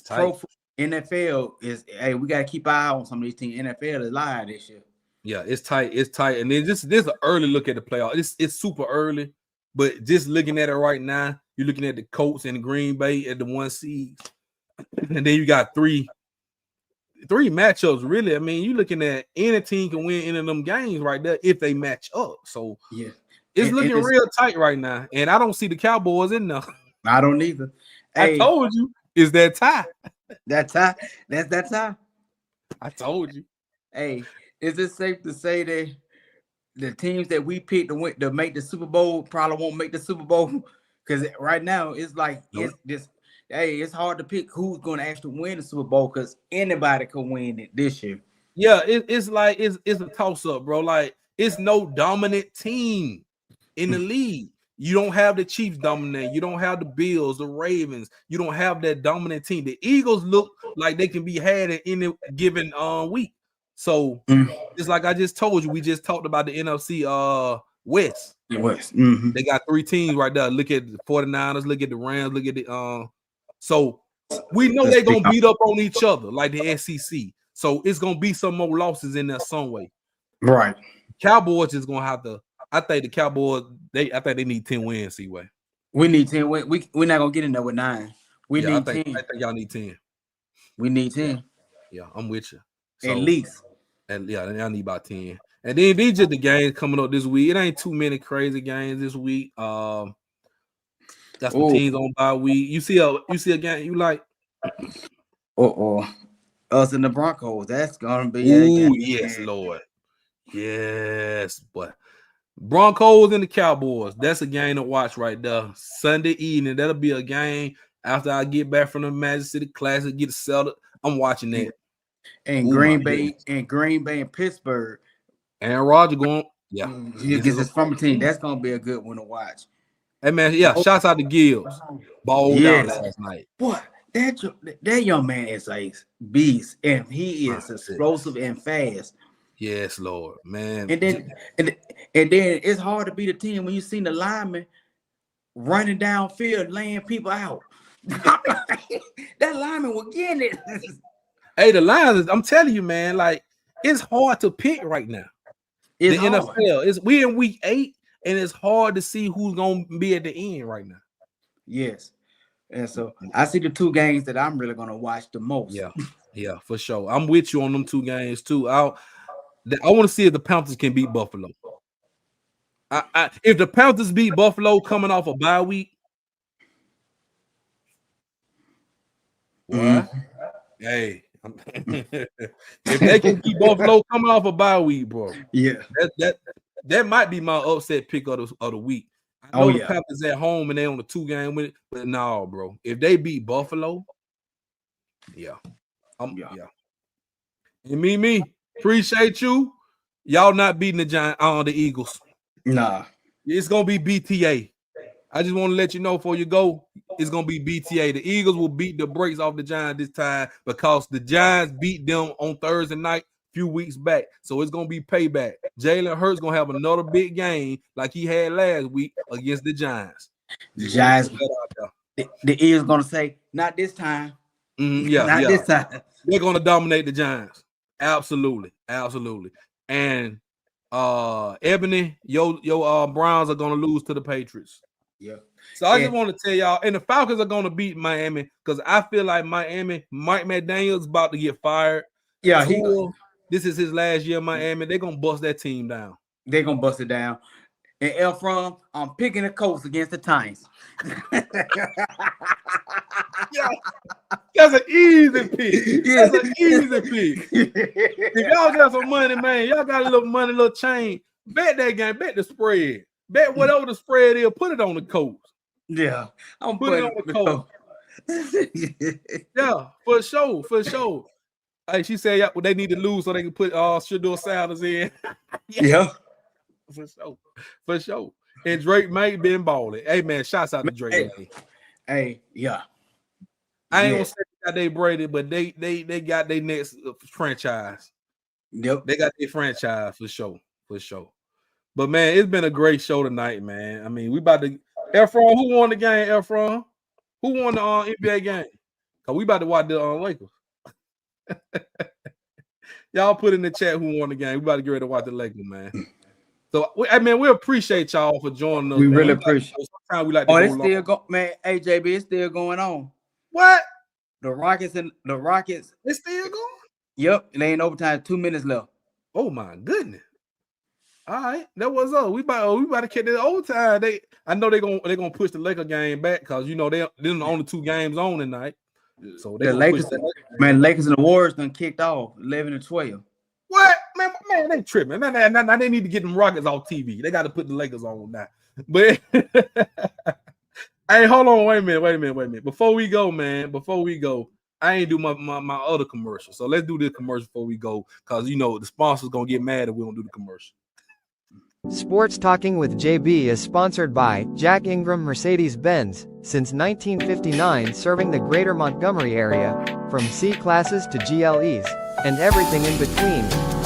tight. NFL is we gotta keep an eye on some of these teams. NFL is live this year. Yeah, it's tight. It's tight. And then this is an early look at the playoffs. It's super early, but just looking at it right now, you're looking at the Colts and the Green Bay at the 1 seed. And then you got 3 matchups, really. I mean, you're looking at any team can win any of them games right there if they match up. So Yeah, it's looking real tight right now, and I don't see the Cowboys in there. I don't either. I told you, is that tie? That tie. That's that tie. I told you. Hey, is it safe to say that the teams that we picked to make the Super Bowl probably won't make the Super Bowl? Because right now it's like it's just it's hard to pick who's going to actually win the Super Bowl because anybody could win it this year. Yeah, it's like it's a toss up, bro. Like it's no dominant team in the league. You don't have the Chiefs dominant. You don't have the Bills, the Ravens. You don't have that dominant team. The Eagles look like they can be had in any given week. So it's like I just told you, we just talked about the NFC West. They got 3 teams right there. Look at the 49ers, look at the Rams, look at the so we know they're gonna beat up on each other like the SEC. So it's gonna be some more losses in there some way. Right. Cowboys is gonna have to. I think the Cowboys, I think they need 10 wins, C-Way. We need 10 wins. We're not gonna get in there with 9. We need 10. I think y'all need 10. We need 10. Yeah, I'm with you. So, at least. And yeah, y'all need about 10. And then these just the games coming up this week. It ain't too many crazy games this week. Got some teams on bye week. You see a game you like? Us and the Broncos. That's gonna be yes, Lord. Yes, but Broncos and the Cowboys. That's a game to watch right there. Sunday evening. That'll be a game after I get back from the Magic City Classic, get settled. I'm watching that. And Green Bay and Pittsburgh. Aaron Rodgers going, he gets his former team. That's gonna be a good one to watch. Hey man, shouts out to Gibbs. Ball down last night. What? That young man is a beast, and he is explosive and fast. Yes, Lord, man. And then it's hard to beat a team when you see the lineman running downfield, laying people out. That lineman was getting it. Hey, the Lions, I'm telling you, man, like it's hard to pick right now. It's the hard. NFL, we in week 8, and it's hard to see who's gonna be at the end right now. Yes. And so I see the 2 games that I'm really gonna watch the most. Yeah, for sure. I'm with you on them 2 games too. I want to see if the Panthers can beat Buffalo. If the Panthers beat Buffalo coming off a bye week, hey, if they can beat Buffalo coming off a bye week, bro, that might be my upset pick of the week. I know the Panthers at home and they on the 2-game win, but no, bro. If they beat Buffalo, And me, appreciate you. Y'all not beating the Giants on the Eagles. Nah. It's gonna be BTA. I just want to let you know before you go, it's gonna be BTA. The Eagles will beat the brakes off the Giants this time because the Giants beat them on Thursday night a few weeks back. So it's gonna be payback. Jalen Hurts gonna have another big game like he had last week against the Giants. The Giants, the Eagles gonna say, not this time. Not this time. They're gonna dominate the Giants. Absolutely. And Ebony, your Browns are gonna lose to the Patriots. Yeah. So I just want to tell y'all, and the Falcons are gonna beat Miami because I feel like Miami, Mike McDaniel's about to get fired. Yeah, this is his last year in Miami. They're gonna bust that team down. They're gonna bust it down. And Elfron, I'm picking the Colts against the Titans. That's an easy pick. That's an easy pick. If y'all got some money, man, y'all got a little money, little change. Bet that game. Bet the spread. Bet whatever the spread is. Put it on the Colts. Yeah, I'm putting it on the Colts. Yeah, for sure. Hey, she said they need to lose so they can put Shedeur Sanders in. Yeah. For sure. And Drake May been balling. Hey man, shouts out to Drake. Hey, yeah. I ain't gonna say they got their Brady, but they got their next franchise. Yep. They got their franchise for sure. But man, it's been a great show tonight, man. I mean, we about to Efron, who won the game, Efron? Who won the NBA game? Cause we about to watch the Lakers. Y'all put in the chat who won the game. We about to get ready to watch the Lakers, man. So, we appreciate y'all for joining us. We really appreciate it. Sometimes we like to it's still going, man. Hey, JB, it's still going on. What? The Rockets, it's still going? Yep, it ain't overtime. 2 minutes left. Oh my goodness. All right, that was up. We about to catch the overtime. I know they're gonna push the Lakers game back because you know they're the only 2 games on tonight. So The Lakers, Lakers and the Warriors done kicked off 11-12. What man, they tripping. Now they need to get them Rockets off TV. They got to put the Lakers on now. But hey, hold on, wait a minute. Before we go, I ain't do my other commercial. So let's do this commercial before we go, because you know the sponsor's gonna get mad if we don't do the commercial. Sports Talking with JB is sponsored by Jack Ingram Mercedes-Benz, since 1959 serving the greater Montgomery area, from C-classes to GLEs, and everything in between.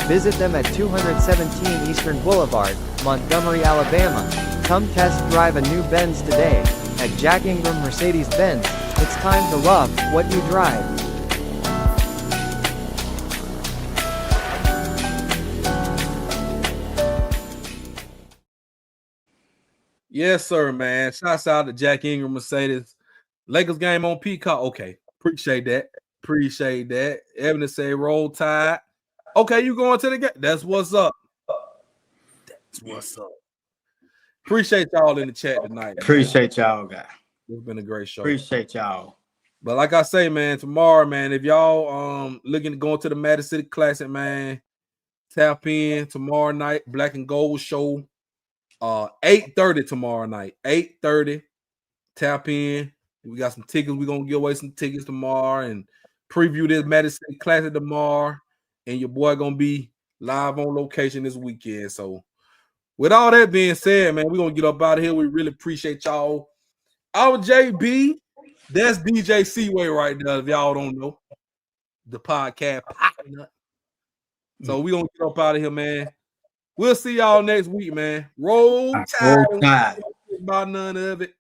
Visit them at 217 Eastern Boulevard, Montgomery, Alabama. Come test drive a new Benz today. At Jack Ingram Mercedes-Benz, it's time to love what you drive. Yes, sir, man. Shouts out to Jack Ingram Mercedes. Lakers game on Peacock. Okay, appreciate that. Evan say roll tide. Okay, you going to the game? That's what's up. Appreciate y'all in the chat tonight. Man. Appreciate y'all, guys. It's been a great show. Appreciate y'all. But like I say, man, tomorrow, man, if y'all looking to go into the Madison City Classic, man, tap in tomorrow night. Black and Gold show. 8:30 tomorrow night. 8:30. Tap in. We got some tickets. We're gonna give away some tickets tomorrow and preview this Madison City Classic tomorrow. And your boy gonna be live on location this weekend. So with all that being said, man, we're gonna get up out of here. We really appreciate y'all. Our JB, that's DJ Seaway right there. If y'all don't know, the podcast. So we're gonna get up out of here, man. We'll see y'all next week, man. Roll Tide. About none of it.